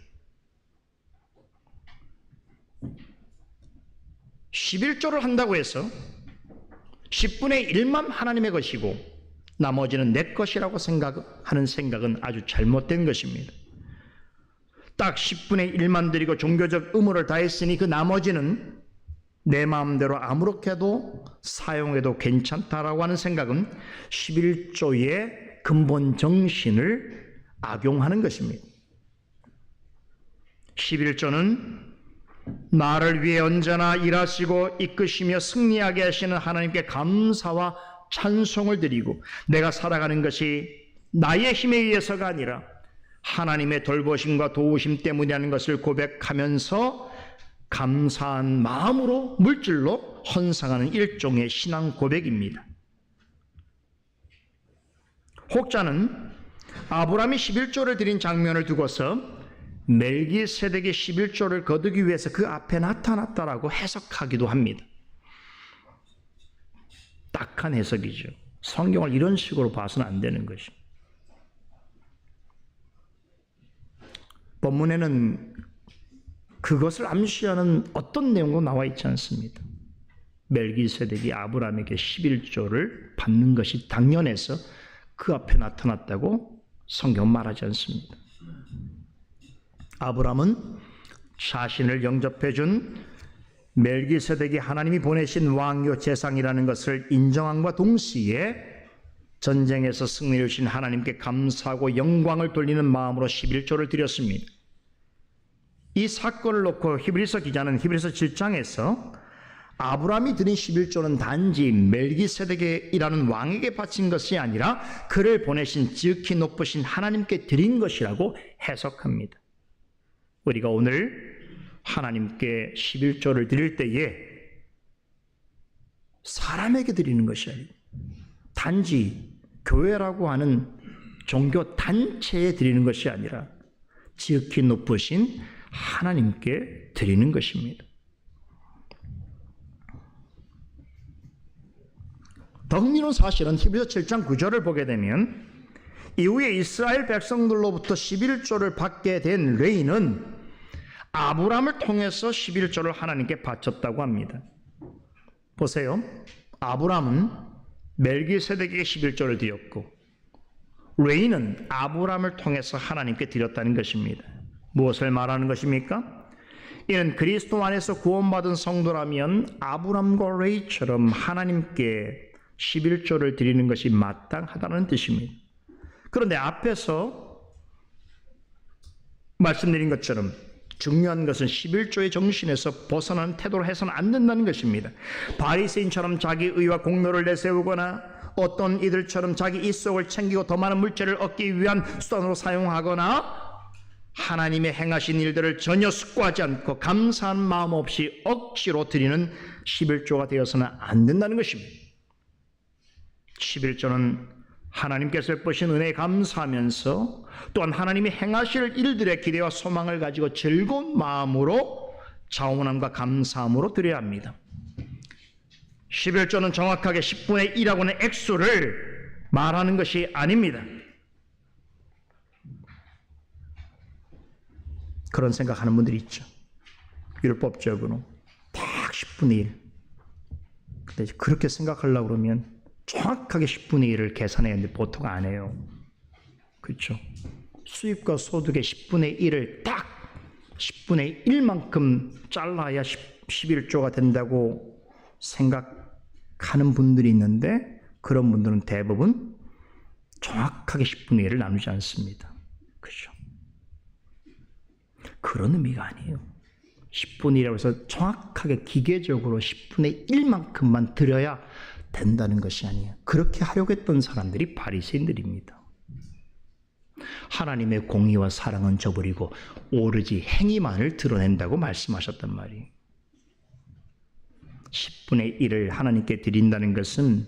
Speaker 1: 11조를 한다고 해서 10분의 1만 하나님의 것이고 나머지는 내 것이라고 생각하는 생각은 아주 잘못된 것입니다. 딱 10분의 1만 드리고 종교적 의무를 다했으니 그 나머지는 내 마음대로 아무렇게도 사용해도 괜찮다라고 하는 생각은 11조의 근본 정신을 악용하는 것입니다. 11조는 나를 위해 언제나 일하시고 이끄시며 승리하게 하시는 하나님께 감사와 찬송을 드리고 내가 살아가는 것이 나의 힘에 의해서가 아니라 하나님의 돌보심과 도우심 때문이라는 것을 고백하면서 감사한 마음으로 물질로 헌상하는 일종의 신앙 고백입니다. 혹자는 아브라함이 11조를 드린 장면을 두고서 멜기세덱의 11조를 거두기 위해서 그 앞에 나타났다라고 해석하기도 합니다. 딱한 해석이죠. 성경을 이런 식으로 봐서는 안 되는 것입니다. 본문에는 그것을 암시하는 어떤 내용도 나와 있지 않습니다. 멜기세덱이 아브라함에게 11조를 받는 것이 당연해서 그 앞에 나타났다고 성경은 말하지 않습니다. 아브라함은 자신을 영접해 준 멜기세덱이 하나님이 보내신 왕요 제상이라는 것을 인정함과 동시에 전쟁에서 승리를 주신 하나님께 감사하고 영광을 돌리는 마음으로 11조를 드렸습니다. 이 사건을 놓고 히브리서 기자는 히브리서 7장에서 아브라함이 드린 11조는 단지 멜기세덱이라는 왕에게 바친 것이 아니라 그를 보내신 지극히 높으신 하나님께 드린 것이라고 해석합니다. 우리가 오늘 하나님께 11조를 드릴 때에 사람에게 드리는 것이 아니라 단지 교회라고 하는 종교 단체에 드리는 것이 아니라 지극히 높으신 하나님께 드리는 것입니다. 더 흥미로운 사실은 히브리서 7장 9절을 보게 되면 이후에 이스라엘 백성들로부터 11조를 받게 된 레위는 아브라함을 통해서 11조를 하나님께 바쳤다고 합니다. 보세요. 아브라함은 멜기세덱에게 11조를 드렸고 레위는 아브라함을 통해서 하나님께 드렸다는 것입니다. 무엇을 말하는 것입니까? 이는 그리스도 안에서 구원받은 성도라면 아브라함과 레위처럼 하나님께 11조를 드리는 것이 마땅하다는 뜻입니다. 그런데 앞에서 말씀드린 것처럼 중요한 것은 11조의 정신에서 벗어나는 태도를 해서는 안 된다는 것입니다. 바리새인처럼 자기 의와 공로를 내세우거나 어떤 이들처럼 자기 입속을 챙기고 더 많은 물질을 얻기 위한 수단으로 사용하거나 하나님의 행하신 일들을 전혀 숙고하지 않고 감사한 마음 없이 억지로 드리는 11조가 되어서는 안 된다는 것입니다. 11조는 하나님께서 베푸신 은혜에 감사하면서 또한 하나님이 행하실 일들의 기대와 소망을 가지고 즐거운 마음으로 자원함과 감사함으로 드려야 합니다. 11조는 정확하게 10분의 1하고는 액수를 말하는 것이 아닙니다. 그런 생각하는 분들이 있죠. 율법적으로 딱 10분의 1. 근데 그렇게 생각하려고 그러면 정확하게 10분의 1을 계산해야 하는데 보통 안 해요. 그렇죠? 수입과 소득의 10분의 1을 딱 10분의 1만큼 잘라야 11조가 된다고 생각하는 분들이 있는데 그런 분들은 대부분 정확하게 10분의 1을 나누지 않습니다. 그렇죠? 그런 의미가 아니에요. 10분의 1이라고 해서 정확하게 기계적으로 10분의 1만큼만 드려야 된다는 것이 아니에요. 그렇게 하려고 했던 사람들이 바리새인들입니다. 하나님의 공의와 사랑은 저버리고 오로지 행위만을 드러낸다고 말씀하셨단 말이에요. 10분의 1을 하나님께 드린다는 것은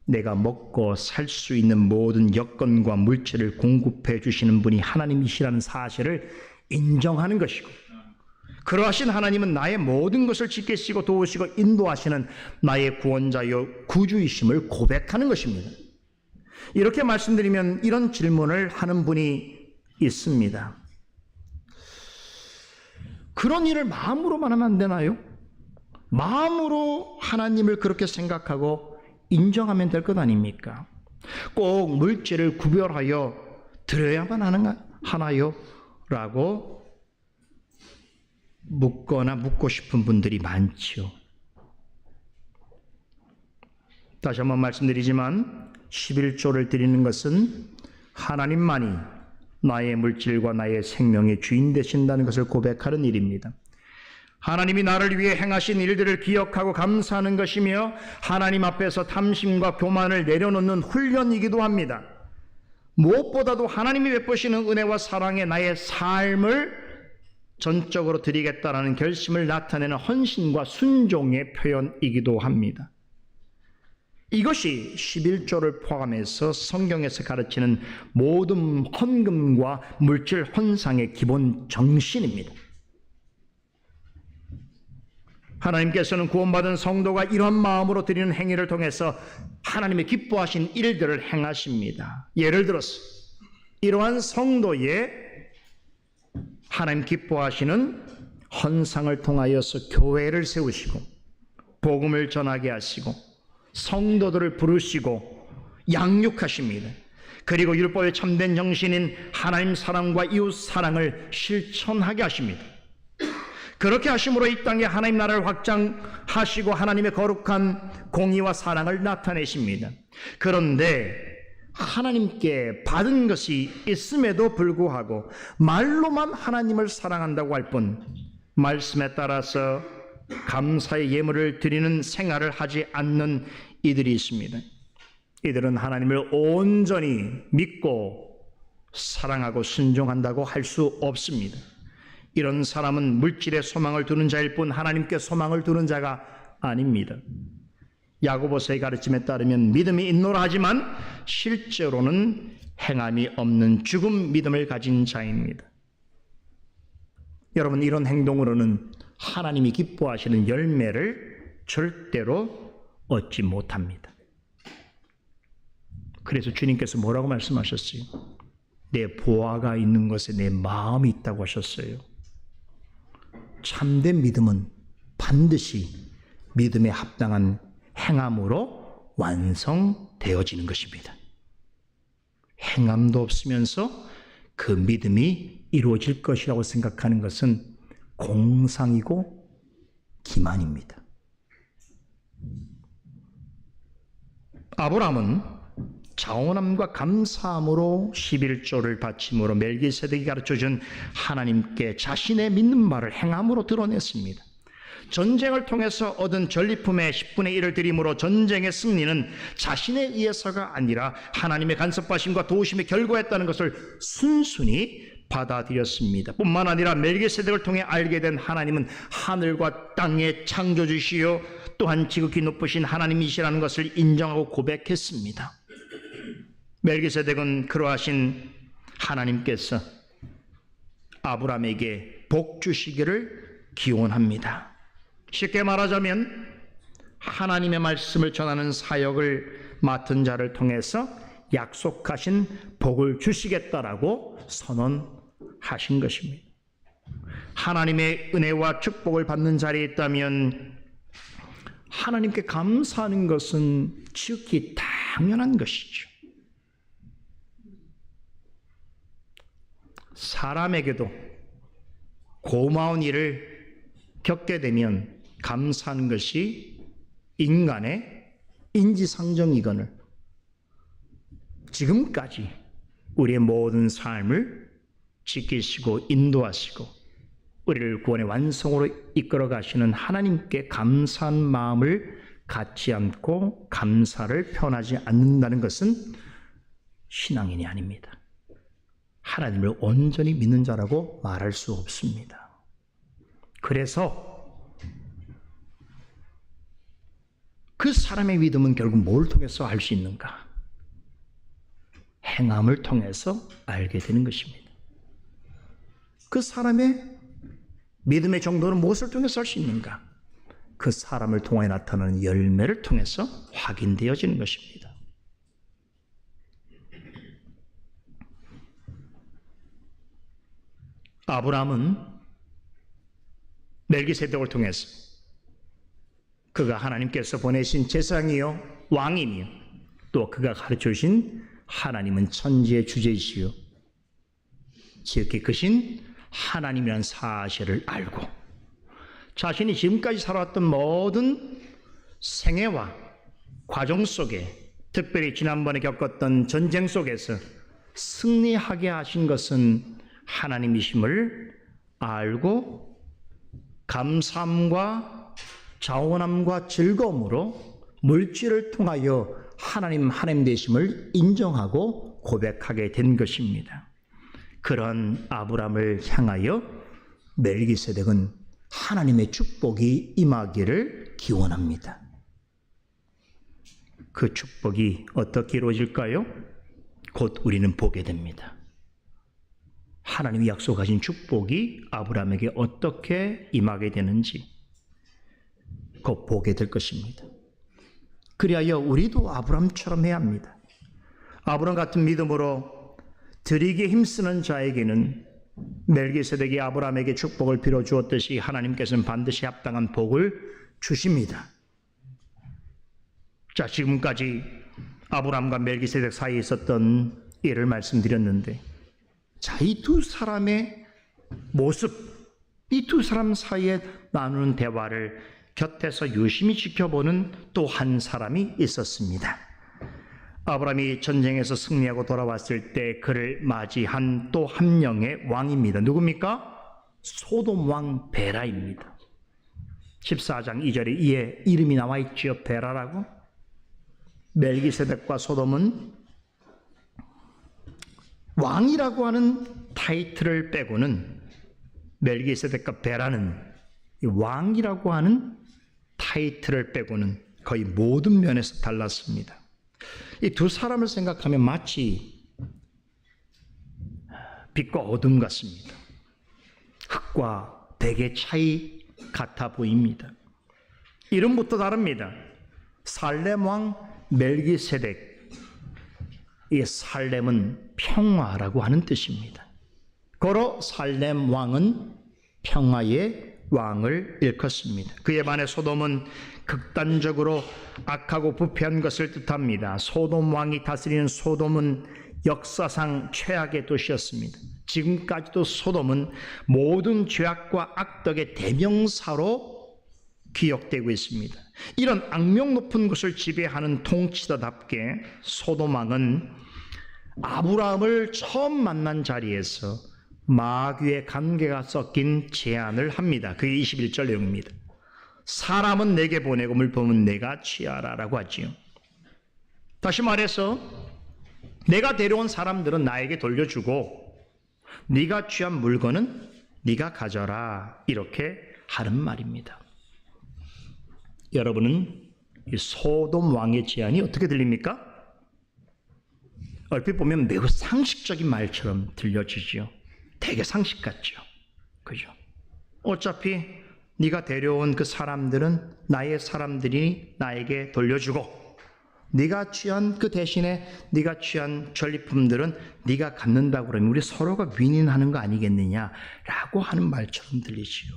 Speaker 1: 내가 먹고 살 수 있는 모든 여건과 물질을 공급해 주시는 분이 하나님이시라는 사실을 인정하는 것이고, 그러하신 하나님은 나의 모든 것을 지키시고 도우시고 인도하시는 나의 구원자여 구주이심을 고백하는 것입니다. 이렇게 말씀드리면 이런 질문을 하는 분이 있습니다. 그런 일을 마음으로만 하면 안 되나요? 마음으로 하나님을 그렇게 생각하고 인정하면 될 것 아닙니까? 꼭 물질을 구별하여 드려야만 하나요? 라고 묻거나 묻고 싶은 분들이 많죠. 다시 한번 말씀드리지만 11조를 드리는 것은 하나님만이 나의 물질과 나의 생명의 주인 되신다는 것을 고백하는 일입니다. 하나님이 나를 위해 행하신 일들을 기억하고 감사하는 것이며 하나님 앞에서 탐심과 교만을 내려놓는 훈련이기도 합니다. 무엇보다도 하나님이 베푸시는 은혜와 사랑에 나의 삶을 전적으로 드리겠다라는 결심을 나타내는 헌신과 순종의 표현이기도 합니다. 이것이 11조를 포함해서 성경에서 가르치는 모든 헌금과 물질 헌상의 기본 정신입니다. 하나님께서는 구원받은 성도가 이러한 마음으로 드리는 행위를 통해서 하나님의 기뻐하신 일들을 행하십니다. 예를 들어서 이러한 성도의 하나님 기뻐하시는 헌상을 통하여서 교회를 세우시고 복음을 전하게 하시고 성도들을 부르시고 양육하십니다. 그리고 율법의 참된 정신인 하나님 사랑과 이웃 사랑을 실천하게 하십니다. 그렇게 하심으로 이 땅에 하나님 나라를 확장하시고 하나님의 거룩한 공의와 사랑을 나타내십니다. 그런데 하나님께 받은 것이 있음에도 불구하고 말로만 하나님을 사랑한다고 할 뿐 말씀에 따라서 감사의 예물을 드리는 생활을 하지 않는 이들이 있습니다. 이들은 하나님을 온전히 믿고 사랑하고 순종한다고 할 수 없습니다. 이런 사람은 물질에 소망을 두는 자일 뿐 하나님께 소망을 두는 자가 아닙니다. 야고보서의 가르침에 따르면 믿음이 있노라 하지만 실제로는 행함이 없는 죽은 믿음을 가진 자입니다. 여러분, 이런 행동으로는 하나님이 기뻐하시는 열매를 절대로 얻지 못합니다. 그래서 주님께서 뭐라고 말씀하셨어요? 내 보화가 있는 것에 내 마음이 있다고 하셨어요. 참된 믿음은 반드시 믿음에 합당한 행함으로 완성되어지는 것입니다. 행함도 없으면서 그 믿음이 이루어질 것이라고 생각하는 것은 공상이고 기만입니다. 아브라함은 자원함과 감사함으로 11조를 바침으로 멜기세덱이 가르쳐준 하나님께 자신의 믿는 바를 행함으로 드러냈습니다. 전쟁을 통해서 얻은 전리품의 10분의 1을 드림으로 전쟁의 승리는 자신에 의해서가 아니라 하나님의 간섭하심과 도우심의 결과였다는 것을 순순히 받아들였습니다. 뿐만 아니라 멜기세덱을 통해 알게 된 하나님은 하늘과 땅의 창조주시요 또한 지극히 높으신 하나님이시라는 것을 인정하고 고백했습니다. 멜기세덱은 그러하신 하나님께서 아브라함에게 복 주시기를 기원합니다. 쉽게 말하자면 하나님의 말씀을 전하는 사역을 맡은 자를 통해서 약속하신 복을 주시겠다라고 선언하신 것입니다. 하나님의 은혜와 축복을 받는 자리에 있다면 하나님께 감사하는 것은 지극히 당연한 것이죠. 사람에게도 고마운 일을 겪게 되면 감사하는 것이 인간의 인지상정이거늘 지금까지 우리의 모든 삶을 지키시고 인도하시고 우리를 구원의 완성으로 이끌어 가시는 하나님께 감사한 마음을 갖지 않고 감사를 표현하지 않는다는 것은 신앙인이 아닙니다. 하나님을 온전히 믿는 자라고 말할 수 없습니다. 그래서 그 사람의 믿음은 결국 뭘 통해서 알 수 있는가? 행함을 통해서 알게 되는 것입니다. 그 사람의 믿음의 정도는 무엇을 통해서 알 수 있는가? 그 사람을 통해 나타나는 열매를 통해서 확인되어지는 것입니다. 아브라함은 멜기세덱을 통해서 그가 하나님께서 보내신 제사장이요 왕이며 또 그가 가르쳐주신 하나님은 천지의 주제이시요 지극히 크신 하나님이라는 사실을 알고 자신이 지금까지 살아왔던 모든 생애와 과정 속에 특별히 지난번에 겪었던 전쟁 속에서 승리하게 하신 것은 하나님이심을 알고 감사함과 자원함과 즐거움으로 물질을 통하여 하나님 되심을 인정하고 고백하게 된 것입니다. 그런 아브라함을 향하여 멜기세덱은 하나님의 축복이 임하기를 기원합니다. 그 축복이 어떻게 이루어질까요? 곧 우리는 보게 됩니다. 하나님이 약속하신 축복이 아브라함에게 어떻게 임하게 되는지 곧 보게 될 것입니다. 그리하여 우리도 아브라함처럼 해야 합니다. 아브라함 같은 믿음으로 드리기에 힘쓰는 자에게는 멜기세덱이 아브라함에게 축복을 빌어 주었듯이 하나님께서는 반드시 합당한 복을 주십니다. 자, 지금까지 아브라함과 멜기세덱 사이에 있었던 일을 말씀드렸는데, 자, 이 두 사람의 모습, 이 두 사람 사이에 나누는 대화를 곁에서 유심히 지켜보는 또 한 사람이 있었습니다. 아브라함이 전쟁에서 승리하고 돌아왔을 때 그를 맞이한 또 한 명의 왕입니다. 누굽니까? 소돔 왕 베라입니다. 14장 2절에 이에 이름이 나와 있지요. 베라라고. 멜기세덱과 소돔은 왕이라고 하는 타이틀을 빼고는 멜기세덱과 베라는 왕이라고 하는 타이틀을 빼고는 거의 모든 면에서 달랐습니다. 이 두 사람을 생각하면 마치 빛과 어둠 같습니다. 흙과 백의 차이 같아 보입니다. 이름부터 다릅니다. 살렘 왕 멜기세덱. 이 살렘은 평화라고 하는 뜻입니다. 고로 살렘 왕은 평화의 왕을 일컫습니다. 그에 반해 소돔은 극단적으로 악하고 부패한 것을 뜻합니다. 소돔 왕이 다스리는 소돔은 역사상 최악의 도시였습니다. 지금까지도 소돔은 모든 죄악과 악덕의 대명사로 기억되고 있습니다. 이런 악명 높은 것을 지배하는 통치자답게 소돔왕은 아브라함을 처음 만난 자리에서 마귀의 관계가 섞인 제안을 합니다. 그게 21절 내용입니다. 사람은 내게 보내고 물품은 내가 취하라 라고 하지요. 다시 말해서 내가 데려온 사람들은 나에게 돌려주고 네가 취한 물건은 네가 가져라, 이렇게 하는 말입니다. 여러분은 이 소돔 왕의 제안이 어떻게 들립니까? 얼핏 보면 매우 상식적인 말처럼 들려지지요. 되게 상식 같죠. 그죠? 어차피 네가 데려온 그 사람들은 나의 사람들이 나에게 돌려주고 네가 취한 그 대신에 네가 취한 전리품들은 네가 갖는다고 그러면 우리 서로가 윈윈하는 거 아니겠느냐라고 하는 말처럼 들리지요.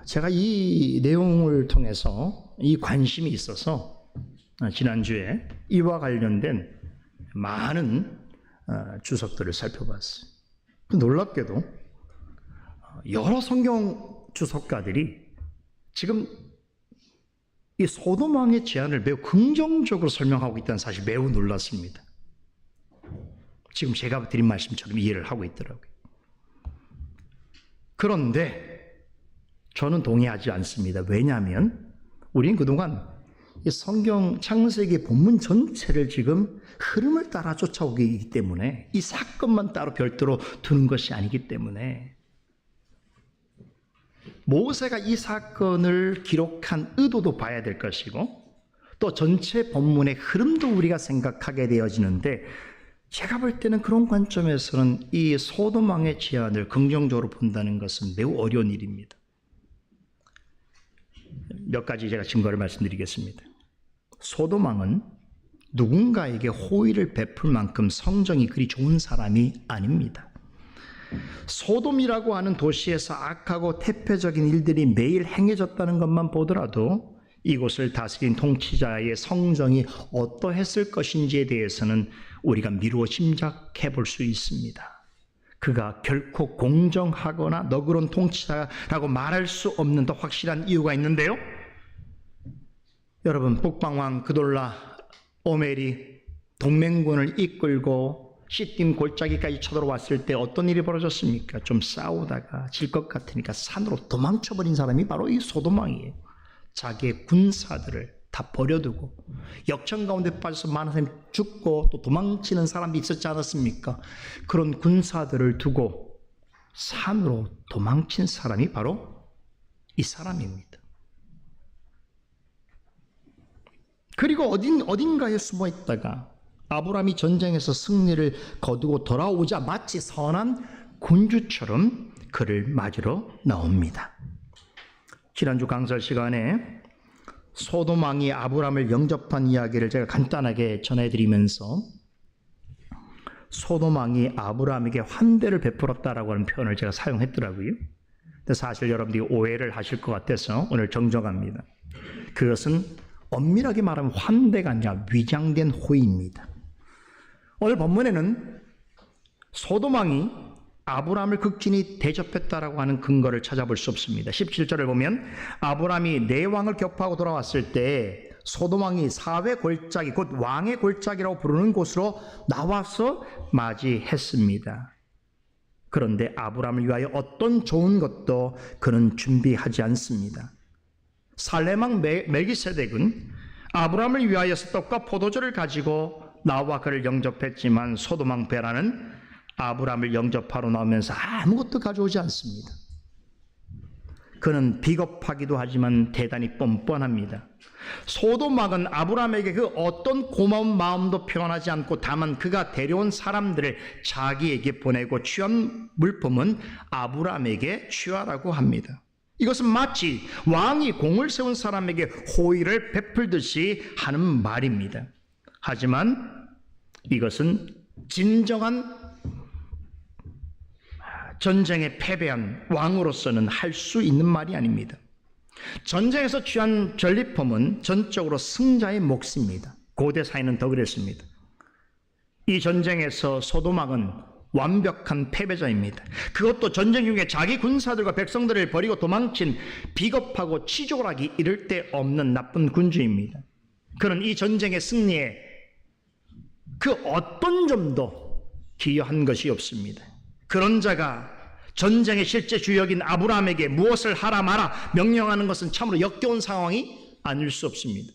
Speaker 1: 제가 이 내용을 통해서 이 관심이 있어서 지난주에 이와 관련된 많은 주석들을 살펴봤어요. 놀랍게도 여러 성경 주석가들이 지금 이 소돔 왕의 제안을 매우 긍정적으로 설명하고 있다는 사실 매우 놀랐습니다. 지금 제가 드린 말씀처럼 이해를 하고 있더라고요. 그런데 저는 동의하지 않습니다. 왜냐하면 우리는 그동안 이 성경 창세기 본문 전체를 지금 흐름을 따라 쫓아오기 때문에 이 사건만 따로 별도로 두는 것이 아니기 때문에 모세가 이 사건을 기록한 의도도 봐야 될 것이고 또 전체 본문의 흐름도 우리가 생각하게 되어지는데 제가 볼 때는 그런 관점에서는 이 소돔 왕의 제안을 긍정적으로 본다는 것은 매우 어려운 일입니다. 몇 가지 제가 증거를 말씀드리겠습니다. 소돔 왕은 누군가에게 호의를 베풀 만큼 성정이 그리 좋은 사람이 아닙니다. 소돔이라고 하는 도시에서 악하고 태폐적인 일들이 매일 행해졌다는 것만 보더라도 이곳을 다스린 통치자의 성정이 어떠했을 것인지에 대해서는 우리가 미루어 짐작해 볼 수 있습니다. 그가 결코 공정하거나 너그러운 통치자라고 말할 수 없는 더 확실한 이유가 있는데요. 여러분, 북방왕 그돌라 오멜이 동맹군을 이끌고 시딤 골짜기까지 쳐들어왔을 때 어떤 일이 벌어졌습니까? 좀 싸우다가 질 것 같으니까 산으로 도망쳐버린 사람이 바로 이 소돔 왕이에요. 자기의 군사들을 다 버려두고 역청 가운데 빠져서 많은 사람이 죽고 또 도망치는 사람이 있었지 않았습니까? 그런 군사들을 두고 산으로 도망친 사람이 바로 이 사람입니다. 그리고 어딘가에 숨어 있다가 아브라함이 전쟁에서 승리를 거두고 돌아오자 마치 선한 군주처럼 그를 맞으러 나옵니다. 지난주 강설 시간에 소돔 왕이 아브라함을 영접한 이야기를 제가 간단하게 전해드리면서 소돔 왕이 아브라함에게 환대를 베풀었다라고 하는 표현을 제가 사용했더라고요. 근데 사실 여러분들이 오해를 하실 것 같아서 오늘 정정합니다. 그것은 엄밀하게 말하면 환대가 아니라 위장된 호의입니다. 오늘 본문에는 소돔 왕이 아브라함을 극진히 대접했다라고 하는 근거를 찾아볼 수 없습니다. 17절을 보면 아브라함이 내 왕을 격파하고 돌아왔을 때 소돔 왕이 사회 골짜기, 곧 왕의 골짜기라고 부르는 곳으로 나와서 맞이했습니다. 그런데 아브라함을 위하여 어떤 좋은 것도 그는 준비하지 않습니다. 살레망 멜기세덱은 아브라함을 위하여서 떡과 포도주를 가지고 나와 그를 영접했지만 소돔 왕 베라는 아브라함을 영접하러 나오면서 아무것도 가져오지 않습니다. 그는 비겁하기도 하지만 대단히 뻔뻔합니다. 소돔 왕은 아브라함에게 그 어떤 고마운 마음도 표현하지 않고 다만 그가 데려온 사람들을 자기에게 보내고 취한 물품은 아브라함에게 취하라고 합니다. 이것은 마치 왕이 공을 세운 사람에게 호의를 베풀듯이 하는 말입니다. 하지만 이것은 진정한 전쟁에 패배한 왕으로서는 할 수 있는 말이 아닙니다. 전쟁에서 취한 전리품은 전적으로 승자의 몫입니다. 고대 사회는 더 그랬습니다. 이 전쟁에서 소돔 왕은 완벽한 패배자입니다. 그것도 전쟁 중에 자기 군사들과 백성들을 버리고 도망친 비겁하고 치졸하기 이를 데 없는 나쁜 군주입니다. 그는 이 전쟁의 승리에 그 어떤 점도 기여한 것이 없습니다. 그런 자가 전쟁의 실제 주역인 아브라함에게 무엇을 하라 마라 명령하는 것은 참으로 역겨운 상황이 아닐 수 없습니다.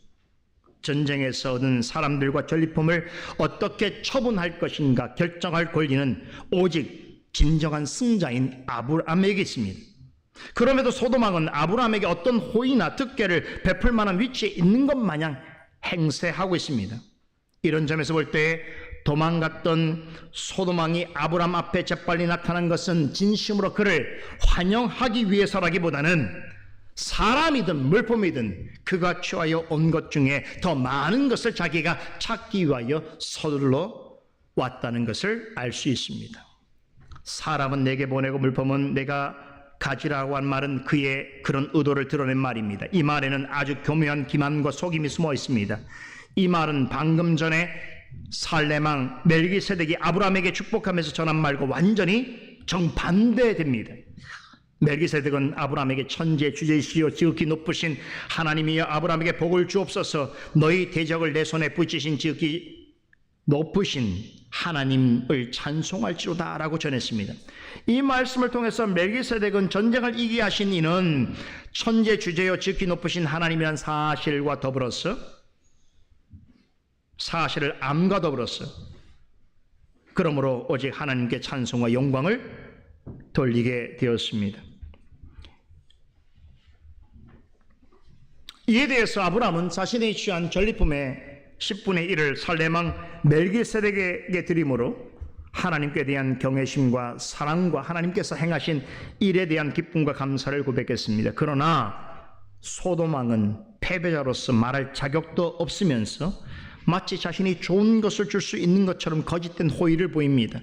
Speaker 1: 전쟁에서 얻은 사람들과 전리품을 어떻게 처분할 것인가 결정할 권리는 오직 진정한 승자인 아브라함에게 있습니다. 그럼에도 소돔왕은 아브라함에게 어떤 호의나 특혜를 베풀 만한 위치에 있는 것 마냥 행세하고 있습니다. 이런 점에서 볼 때 도망갔던 소돔왕이 아브라함 앞에 재빨리 나타난 것은 진심으로 그를 환영하기 위해서라기보다는 사람이든 물품이든 그가 취하여 온 것 중에 더 많은 것을 자기가 찾기 위하여 서둘러 왔다는 것을 알 수 있습니다. 사람은 내게 보내고 물품은 내가 가지라고 한 말은 그의 그런 의도를 드러낸 말입니다. 이 말에는 아주 교묘한 기만과 속임이 숨어 있습니다. 이 말은 방금 전에 살렘왕 멜기세덱이 아브라함에게 축복하면서 전한 말과 완전히 정반대됩니다. 멜기세덱은 아브라함에게 천지의 주제이시여 지극히 높으신 하나님이여 아브라함에게 복을 주옵소서 너희 대적을 내 손에 붙이신 지극히 높으신 하나님을 찬송할지로다 라고 전했습니다. 이 말씀을 통해서 멜기세덱은 전쟁을 이기게 하신 이는 천지의 주제여 지극히 높으신 하나님이란 사실과 더불어서 사실을 암과 더불어서 그러므로 오직 하나님께 찬송과 영광을 돌리게 되었습니다. 이에 대해서 아브라함은 자신이 취한 전리품의 10분의 1을 살렘왕 멜기세덱에게 드림으로 하나님께 대한 경외심과 사랑과 하나님께서 행하신 일에 대한 기쁨과 감사를 고백했습니다. 그러나 소돔왕은 패배자로서 말할 자격도 없으면서 마치 자신이 좋은 것을 줄 수 있는 것처럼 거짓된 호의를 보입니다.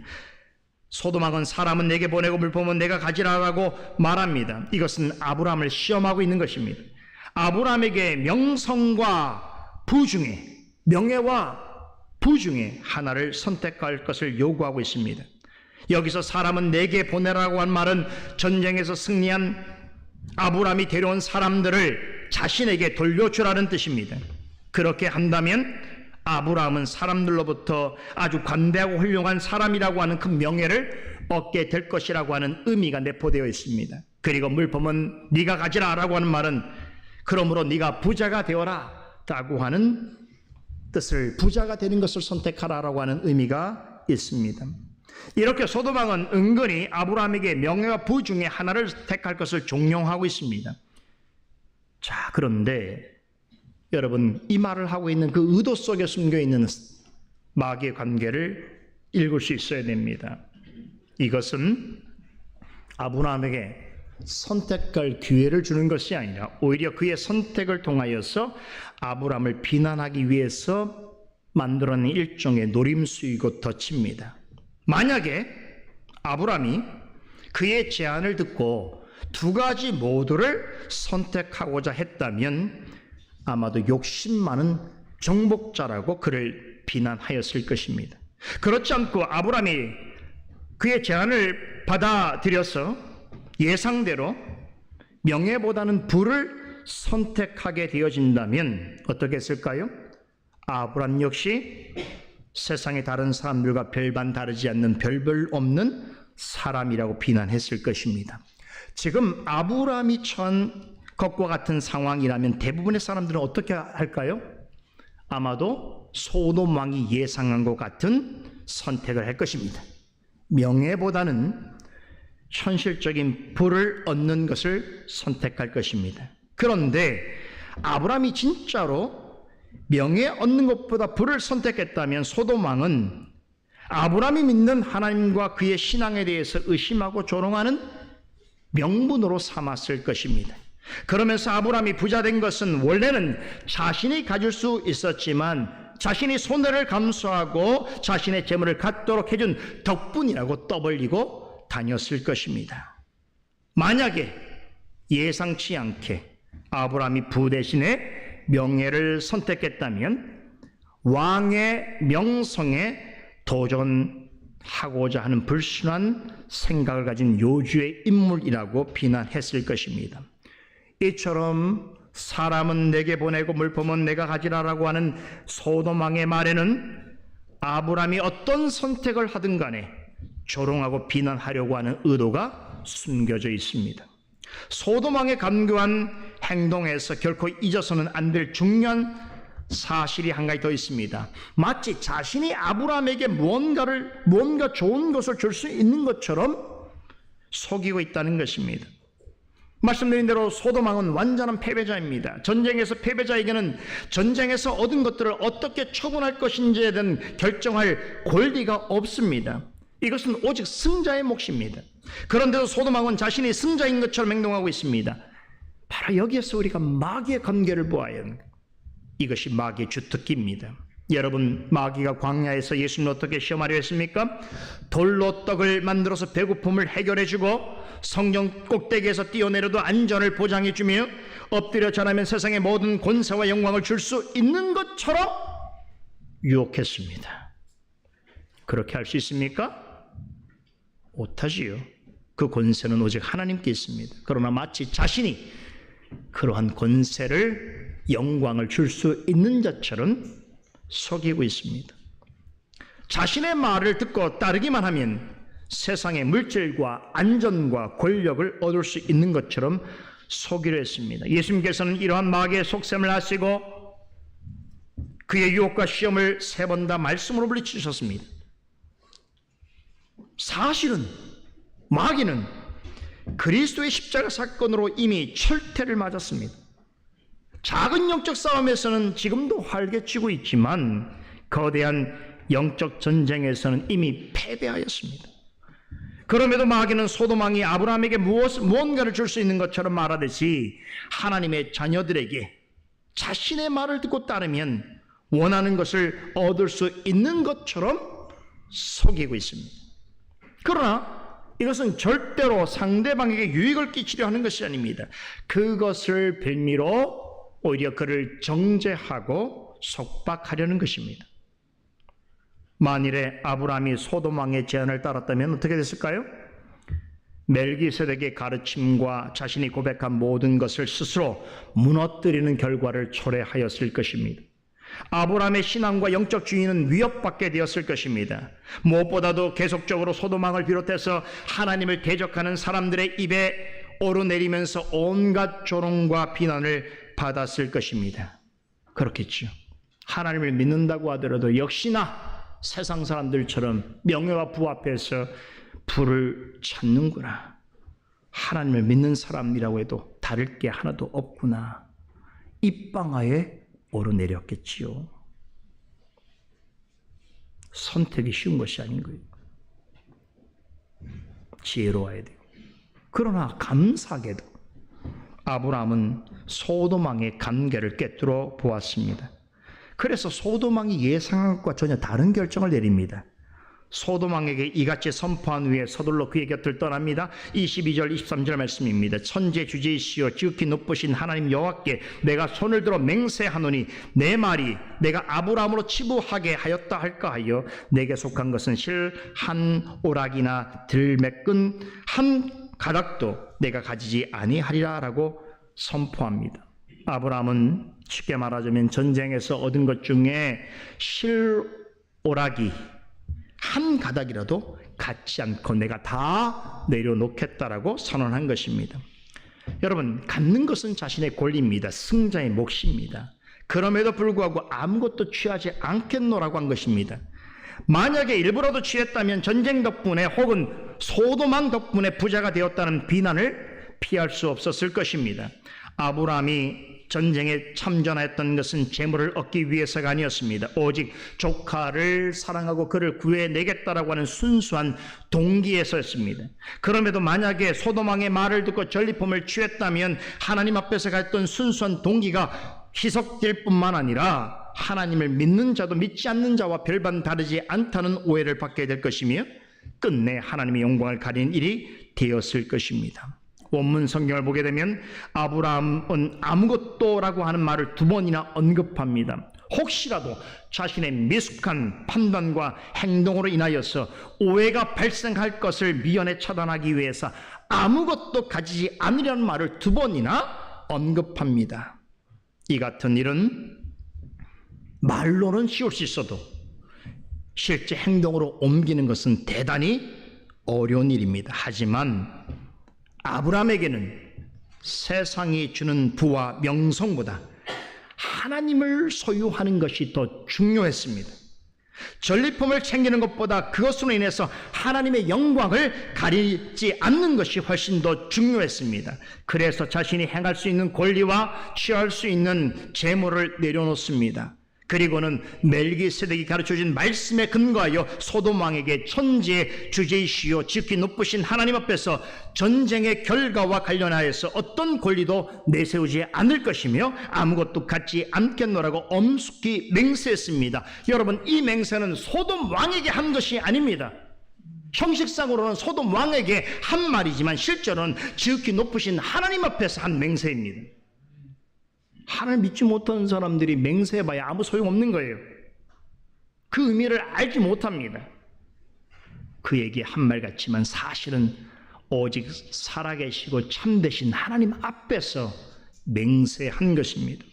Speaker 1: 소돔왕은 사람은 내게 보내고 물품은 내가 가지라고 말합니다. 이것은 아브라함을 시험하고 있는 것입니다. 아브라함에게 명성과 부중에 명예와 부중에 하나를 선택할 것을 요구하고 있습니다. 여기서 사람은 내게 보내라고 한 말은 전쟁에서 승리한 아브라함이 데려온 사람들을 자신에게 돌려주라는 뜻입니다. 그렇게 한다면 아브라함은 사람들로부터 아주 관대하고 훌륭한 사람이라고 하는 그 명예를 얻게 될 것이라고 하는 의미가 내포되어 있습니다. 그리고 물품은 네가 가지라 라고 하는 말은 그러므로 네가 부자가 되어라 라고 하는 뜻을 부자가 되는 것을 선택하라 라고 하는 의미가 있습니다. 이렇게 소돔왕은 은근히 아브라함에게 명예와 부 중에 하나를 택할 것을 종용하고 있습니다. 자, 그런데 여러분 이 말을 하고 있는 그 의도 속에 숨겨있는 마귀의 관계를 읽을 수 있어야 됩니다. 이것은 아브라함에게 선택할 기회를 주는 것이 아니라 오히려 그의 선택을 통하여서 아브라함을 비난하기 위해서 만들어낸 일종의 노림수이고 덫입니다. 만약에 아브라함이 그의 제안을 듣고 두 가지 모두를 선택하고자 했다면 아마도 욕심 많은 정복자라고 그를 비난하였을 것입니다. 그렇지 않고 아브라함이 그의 제안을 받아들여서 예상대로 명예보다는 부를 선택하게 되어진다면 어떻게 했을까요? 아브라함 역시 세상의 다른 사람들과 별반 다르지 않는 별별 없는 사람이라고 비난했을 것입니다. 지금 아브라함이 처한 것과 같은 상황이라면 대부분의 사람들은 어떻게 할까요? 아마도 소돔 왕이 예상한 것 같은 선택을 할 것입니다. 명예보다는 현실적인 부를 얻는 것을 선택할 것입니다. 그런데 아브라함이 진짜로 명예 얻는 것보다 부를 선택했다면 소돔 왕은 아브라함이 믿는 하나님과 그의 신앙에 대해서 의심하고 조롱하는 명분으로 삼았을 것입니다. 그러면서 아브라함이 부자된 것은 원래는 자신이 가질 수 있었지만 자신이 손해를 감수하고 자신의 재물을 갖도록 해준 덕분이라고 떠벌리고 다녔을 것입니다. 만약에 예상치 않게 아브라함이 부 대신에 명예를 선택했다면 왕의 명성에 도전할 하고자 하는 불순한 생각을 가진 요주의 인물이라고 비난했을 것입니다. 이처럼 사람은 내게 보내고 물품은 내가 가지라라고 하는 소돔 왕의 말에는 아브라함이 어떤 선택을 하든 간에 조롱하고 비난하려고 하는 의도가 숨겨져 있습니다. 소돔 왕의 간교한 행동에서 결코 잊어서는 안 될 중요한 사실이 한 가지 더 있습니다. 마치 자신이 아브라함에게 무언가 좋은 것을 줄 수 있는 것처럼 속이고 있다는 것입니다. 말씀드린 대로 소돔 왕은 완전한 패배자입니다. 전쟁에서 패배자에게는 전쟁에서 얻은 것들을 어떻게 처분할 것인지에 대한 결정할 권리가 없습니다. 이것은 오직 승자의 몫입니다. 그런데도 소돔 왕은 자신이 승자인 것처럼 행동하고 있습니다. 바로 여기에서 우리가 마귀의 관계를 보아야 합니다. 이것이 마귀의 주특기입니다. 여러분, 마귀가 광야에서 예수님을 어떻게 시험하려 했습니까? 돌로 떡을 만들어서 배고픔을 해결해주고 성경 꼭대기에서 뛰어내려도 안전을 보장해주며 엎드려 절하면 세상의 모든 권세와 영광을 줄 수 있는 것처럼 유혹했습니다. 그렇게 할 수 있습니까? 못하지요. 그 권세는 오직 하나님께 있습니다. 그러나 마치 자신이 그러한 권세를, 영광을 줄 수 있는 자처럼 속이고 있습니다. 자신의 말을 듣고 따르기만 하면 세상의 물질과 안전과 권력을 얻을 수 있는 것처럼 속이려 했습니다. 예수님께서는 이러한 마귀의 속셈을 아시고 그의 유혹과 시험을 3번 다 말씀으로 물리치셨습니다. 사실은 마귀는 그리스도의 십자가 사건으로 이미 철퇴를 맞았습니다. 작은 영적 싸움에서는 지금도 활개치고 있지만 거대한 영적 전쟁에서는 이미 패배하였습니다. 그럼에도 마귀는 소돔 왕이 아브라함에게 무언가를 줄 수 있는 것처럼 말하듯이 하나님의 자녀들에게 자신의 말을 듣고 따르면 원하는 것을 얻을 수 있는 것처럼 속이고 있습니다. 그러나 이것은 절대로 상대방에게 유익을 끼치려 하는 것이 아닙니다. 그것을 빌미로 오히려 그를 정죄하고 속박하려는 것입니다. 만일에 아브라함이 소돔 왕의 제안을 따랐다면 어떻게 됐을까요? 멜기세덱의 가르침과 자신이 고백한 모든 것을 스스로 무너뜨리는 결과를 초래하였을 것입니다. 아브라함의 신앙과 영적 주의는 위협받게 되었을 것입니다. 무엇보다도 계속적으로 소돔 왕을 비롯해서 하나님을 대적하는 사람들의 입에 오르내리면서 온갖 조롱과 비난을 받았을 것입니다. 그렇겠죠. 하나님을 믿는다고 하더라도 역시나 세상 사람들처럼 명예와 부 앞에서 부를 찾는구나. 하나님을 믿는 사람이라고 해도 다를 게 하나도 없구나. 입방아에 오르내렸겠지요. 선택이 쉬운 것이 아닌 거예요. 지혜로워야 돼요. 그러나 감사하게도 아브라함은 소돔 왕의 관계를 꿰뚫어 보았습니다. 그래서 소돔 왕이 예상한 것과 전혀 다른 결정을 내립니다. 소돔 왕에게 이같이 선포한 후에 서둘러 그의 곁을 떠납니다. 22절 23절 말씀입니다. 천재주제이시여 지극히 높으신 하나님 여호와께 내가 손을 들어 맹세하노니 내 말이 내가 아브라함으로 치부하게 하였다 할까 하여 내게 속한 것은 실 한 오락이나 들매끈 한 가닥도 내가 가지지 아니하리라 라고 선포합니다. 아브라함은 쉽게 말하자면 전쟁에서 얻은 것 중에 실오락이 한 가닥이라도 갖지 않고 내가 다 내려놓겠다라고 선언한 것입니다. 여러분, 갖는 것은 자신의 권리입니다. 승자의 몫입니다. 그럼에도 불구하고 아무것도 취하지 않겠노라고 한 것입니다. 만약에 일부라도 취했다면 전쟁 덕분에 혹은 소돔 왕 덕분에 부자가 되었다는 비난을 피할 수 없었을 것입니다. 아브라함이 전쟁에 참전하였던 것은 재물을 얻기 위해서가 아니었습니다. 오직 조카를 사랑하고 그를 구해내겠다라고 하는 순수한 동기에서였습니다. 그럼에도 만약에 소돔 왕의 말을 듣고 전리품을 취했다면 하나님 앞에서 갔던 순수한 동기가 희석될 뿐만 아니라 하나님을 믿는 자도 믿지 않는 자와 별반 다르지 않다는 오해를 받게 될 것이며 끝내 하나님의 영광을 가리는 일이 되었을 것입니다. 원문 성경을 보게 되면 아브라함은 아무것도라고 하는 말을 2번이나 언급합니다. 혹시라도 자신의 미숙한 판단과 행동으로 인하여서 오해가 발생할 것을 미연에 차단하기 위해서 아무것도 가지지 않으려는 말을 2번이나 언급합니다. 이 같은 일은 말로는 쉬울 수 있어도 실제 행동으로 옮기는 것은 대단히 어려운 일입니다. 하지만 아브라함에게는 세상이 주는 부와 명성보다 하나님을 소유하는 것이 더 중요했습니다. 전리품을 챙기는 것보다 그것으로 인해서 하나님의 영광을 가리지 않는 것이 훨씬 더 중요했습니다. 그래서 자신이 행할 수 있는 권리와 취할 수 있는 재물을 내려놓습니다. 그리고는 멜기세덱이 가르쳐준 말씀에 근거하여 소돔 왕에게 천지의 주제이시요 지극히 높으신 하나님 앞에서 전쟁의 결과와 관련하여서 어떤 권리도 내세우지 않을 것이며 아무것도 갖지 않겠노라고 엄숙히 맹세했습니다. 여러분, 이 맹세는 소돔 왕에게 한 것이 아닙니다. 형식상으로는 소돔 왕에게 한 말이지만 실제로는 지극히 높으신 하나님 앞에서 한 맹세입니다. 하나님 믿지 못하는 사람들이 맹세해봐야 아무 소용없는 거예요. 그 의미를 알지 못합니다. 그에게 한 말 같지만 사실은 오직 살아계시고 참되신 하나님 앞에서 맹세한 것입니다.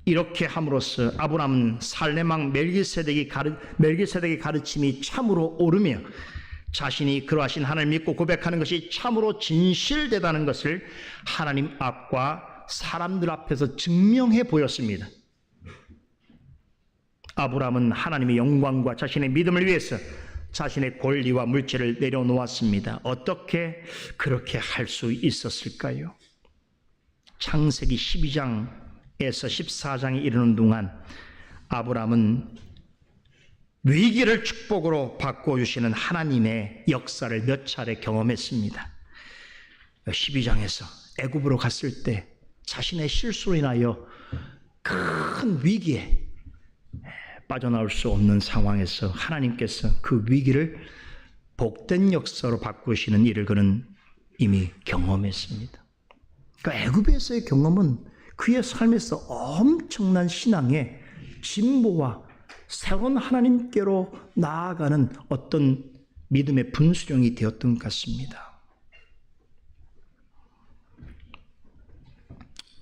Speaker 1: 이렇게 함으로써 아브라함은 살렘왕 멜기세덱의 가르침이 참으로 옳으며 자신이 그러하신 하나님을 믿고 고백하는 것이 참으로 진실되다는 것을 하나님 앞과 사람들 앞에서 증명해 보였습니다. 아브라함은 하나님의 영광과 자신의 믿음을 위해서 자신의 권리와 물질을 내려놓았습니다. 어떻게 그렇게 할 수 있었을까요? 창세기 12장에서 14장에 이르는 동안 아브라함은 위기를 축복으로 바꿔주시는 하나님의 역사를 몇 차례 경험했습니다. 12장에서 애굽으로 갔을 때 자신의 실수로 인하여 큰 위기에 빠져나올 수 없는 상황에서 하나님께서 그 위기를 복된 역사로 바꾸시는 일을 그는 이미 경험했습니다. 그러니까 애굽에서의 경험은 그의 삶에서 엄청난 신앙의 진보와 새로운 하나님께로 나아가는 어떤 믿음의 분수령이 되었던 것 같습니다.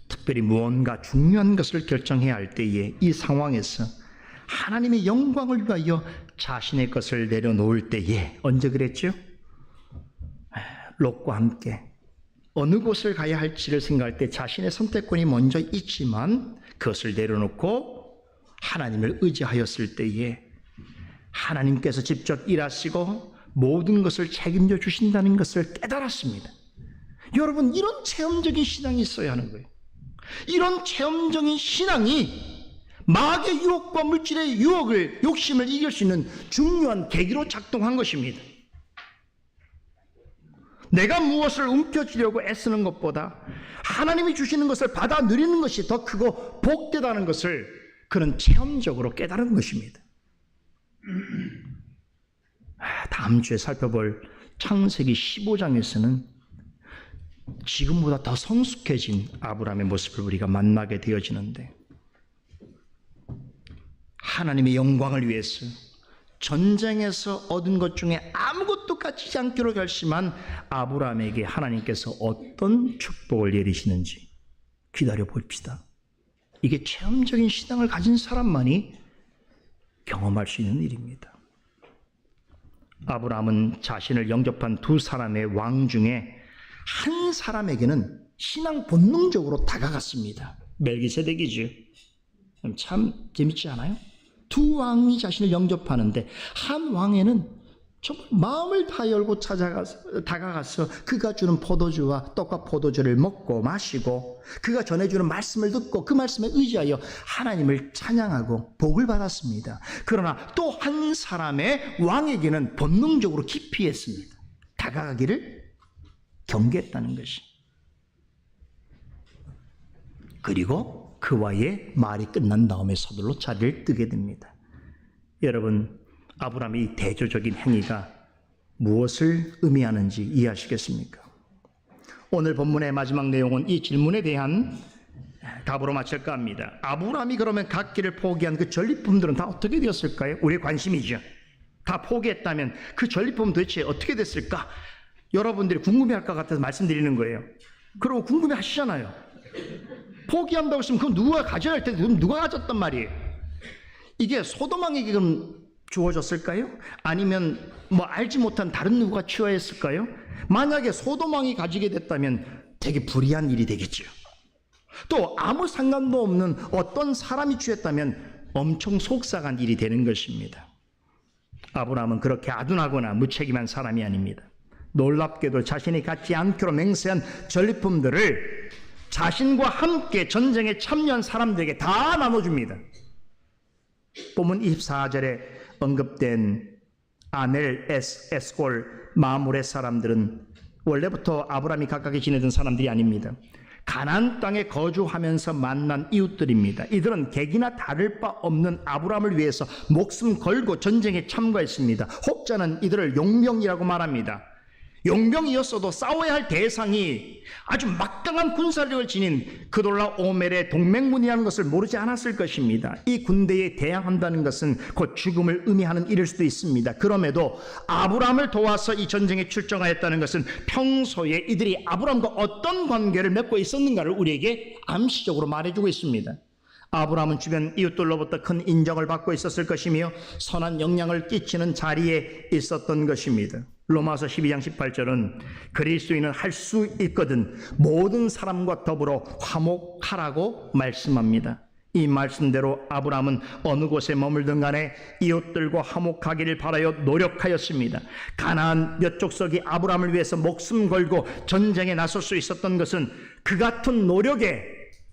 Speaker 1: 특별히 무언가 중요한 것을 결정해야 할 때에 이 상황에서 하나님의 영광을 위하여 자신의 것을 내려놓을 때에 언제 그랬죠? 롯과 함께 어느 곳을 가야 할지를 생각할 때 자신의 선택권이 먼저 있지만 그것을 내려놓고 하나님을 의지하였을 때에 하나님께서 직접 일하시고 모든 것을 책임져 주신다는 것을 깨달았습니다. 여러분, 이런 체험적인 신앙이 있어야 하는 거예요. 이런 체험적인 신앙이 마귀의 유혹과 물질의 유혹을, 욕심을 이길 수 있는 중요한 계기로 작동한 것입니다. 내가 무엇을 움켜쥐려고 애쓰는 것보다 하나님이 주시는 것을 받아 누리는 것이 더 크고 복되다는 것을 그는 체험적으로 깨달은 것입니다. 다음 주에 살펴볼 창세기 15장에서는 지금보다 더 성숙해진 아브라함의 모습을 우리가 만나게 되어지는데, 하나님의 영광을 위해서 전쟁에서 얻은 것 중에 아무것도 갖지 않기로 결심한 아브라함에게 하나님께서 어떤 축복을 내리시는지 기다려 봅시다. 이게 체험적인 신앙을 가진 사람만이 경험할 수 있는 일입니다. 아브라함은 자신을 영접한 2사람의 왕 중에 한 사람에게는 신앙 본능적으로 다가갔습니다. 멜기세덱이죠. 참 재밌지 않아요? 2왕이 자신을 영접하는데 한 왕에는 정말 마음을 다 열고 다가가서 그가 주는 포도주와 떡과 포도주를 먹고 마시고 그가 전해주는 말씀을 듣고 그 말씀에 의지하여 하나님을 찬양하고 복을 받았습니다. 그러나 또 한 사람의 왕에게는 본능적으로 기피했습니다. 다가가기를 경계했다는 것이. 그리고 그와의 말이 끝난 다음에 서둘러 자리를 뜨게 됩니다. 여러분, 아브라함의 이 대조적인 행위가 무엇을 의미하는지 이해하시겠습니까? 오늘 본문의 마지막 내용은 이 질문에 대한 답으로 맞출까 합니다. 아브라함이 그러면 각기를 포기한 그 전리품들은 다 어떻게 되었을까요? 우리의 관심이죠. 다 포기했다면 그 전리품은 도대체 어떻게 됐을까? 여러분들이 궁금해할 것 같아서 말씀드리는 거예요. 그럼 궁금해하시잖아요. 포기한다고 했으면 그럼 누가 가져야 할 텐데 그럼 누가 가졌단 말이에요? 이게 소돔왕에게 그럼 주어졌을까요? 아니면 뭐 알지 못한 다른 누구가 취하였을까요? 만약에 소돔왕이 가지게 됐다면 되게 불의한 일이 되겠죠. 또 아무 상관도 없는 어떤 사람이 취했다면 엄청 속상한 일이 되는 것입니다. 아브라함은 그렇게 아둔하거나 무책임한 사람이 아닙니다. 놀랍게도 자신이 갖지 않기로 맹세한 전리품들을 자신과 함께 전쟁에 참여한 사람들에게 다 나눠줍니다. 본문 24절에 언급된 아넬, 에스골, 마므레 사람들은 원래부터 아브라함이 가깝게 지내던 사람들이 아닙니다. 가나안 땅에 거주하면서 만난 이웃들입니다. 이들은 객이나 다를 바 없는 아브라함을 위해서 목숨 걸고 전쟁에 참가했습니다. 혹자는 이들을 용병이라고 말합니다. 용병이었어도 싸워야 할 대상이 아주 막강한 군사력을 지닌 그돌라 오멜의 동맹군이라는 것을 모르지 않았을 것입니다. 이 군대에 대항한다는 것은 곧 죽음을 의미하는 일일 수도 있습니다. 그럼에도 아브라함을 도와서 이 전쟁에 출정하였다는 것은 평소에 이들이 아브라함과 어떤 관계를 맺고 있었는가를 우리에게 암시적으로 말해주고 있습니다. 아브라함은 주변 이웃들로부터 큰 인정을 받고 있었을 것이며 선한 영향을 끼치는 자리에 있었던 것입니다. 로마서 12장 18절은 그리스도인은 할 수 있거든 모든 사람과 더불어 화목하라고 말씀합니다. 이 말씀대로 아브라함은 어느 곳에 머물든 간에 이웃들과 화목하기를 바라여 노력하였습니다. 가나안 몇 족속이 아브라함을 위해서 목숨 걸고 전쟁에 나설 수 있었던 것은 그 같은 노력의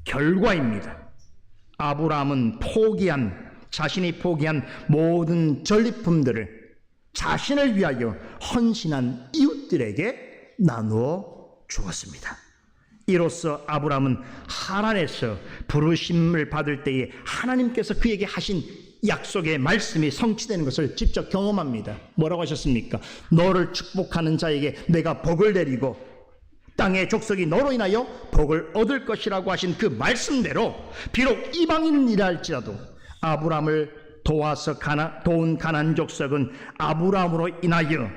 Speaker 1: 결과입니다. 아브라함은 자신이 포기한 모든 전리품들을 자신을 위하여 헌신한 이웃들에게 나누어 주었습니다. 이로써 아브라함은 하란에서 부르심을 받을 때에 하나님께서 그에게 하신 약속의 말씀이 성취되는 것을 직접 경험합니다. 뭐라고 하셨습니까? 너를 축복하는 자에게 내가 복을 내리고 땅의 족속이 너로 인하여 복을 얻을 것이라고 하신 그 말씀대로 비록 이방인이라 할지라도 아브라함을 도와서 도운 가나안 족속은 아브라함으로 인하여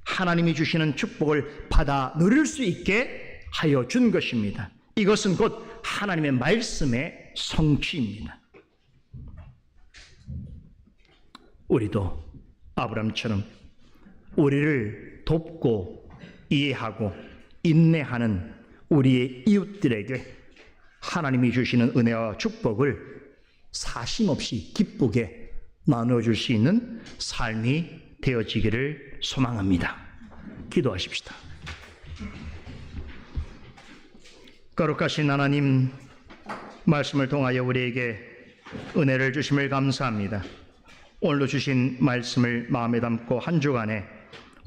Speaker 1: 하나님이 주시는 축복을 받아 누릴 수 있게 하여 준 것입니다. 이것은 곧 하나님의 말씀의 성취입니다. 우리도 아브라함처럼 우리를 돕고 이해하고 인내하는 우리의 이웃들에게 하나님이 주시는 은혜와 축복을 사심없이 기쁘게 나눠줄 수 있는 삶이 되어지기를 소망합니다. 기도하십시다. 거룩하신 하나님, 말씀을 통하여 우리에게 은혜를 주심을 감사합니다. 오늘도 주신 말씀을 마음에 담고 한 주간에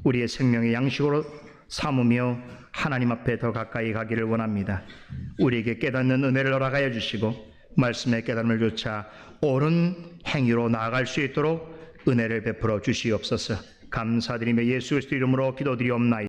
Speaker 1: 우리의 생명의 양식으로 삼으며 하나님 앞에 더 가까이 가기를 원합니다. 우리에게 깨닫는 은혜를 허락하여 주시고 말씀의 깨달음을 조차 옳은 행위로 나아갈 수 있도록 은혜를 베풀어 주시옵소서. 감사드리며 예수 그리스도 이름으로 기도드리옵나이다.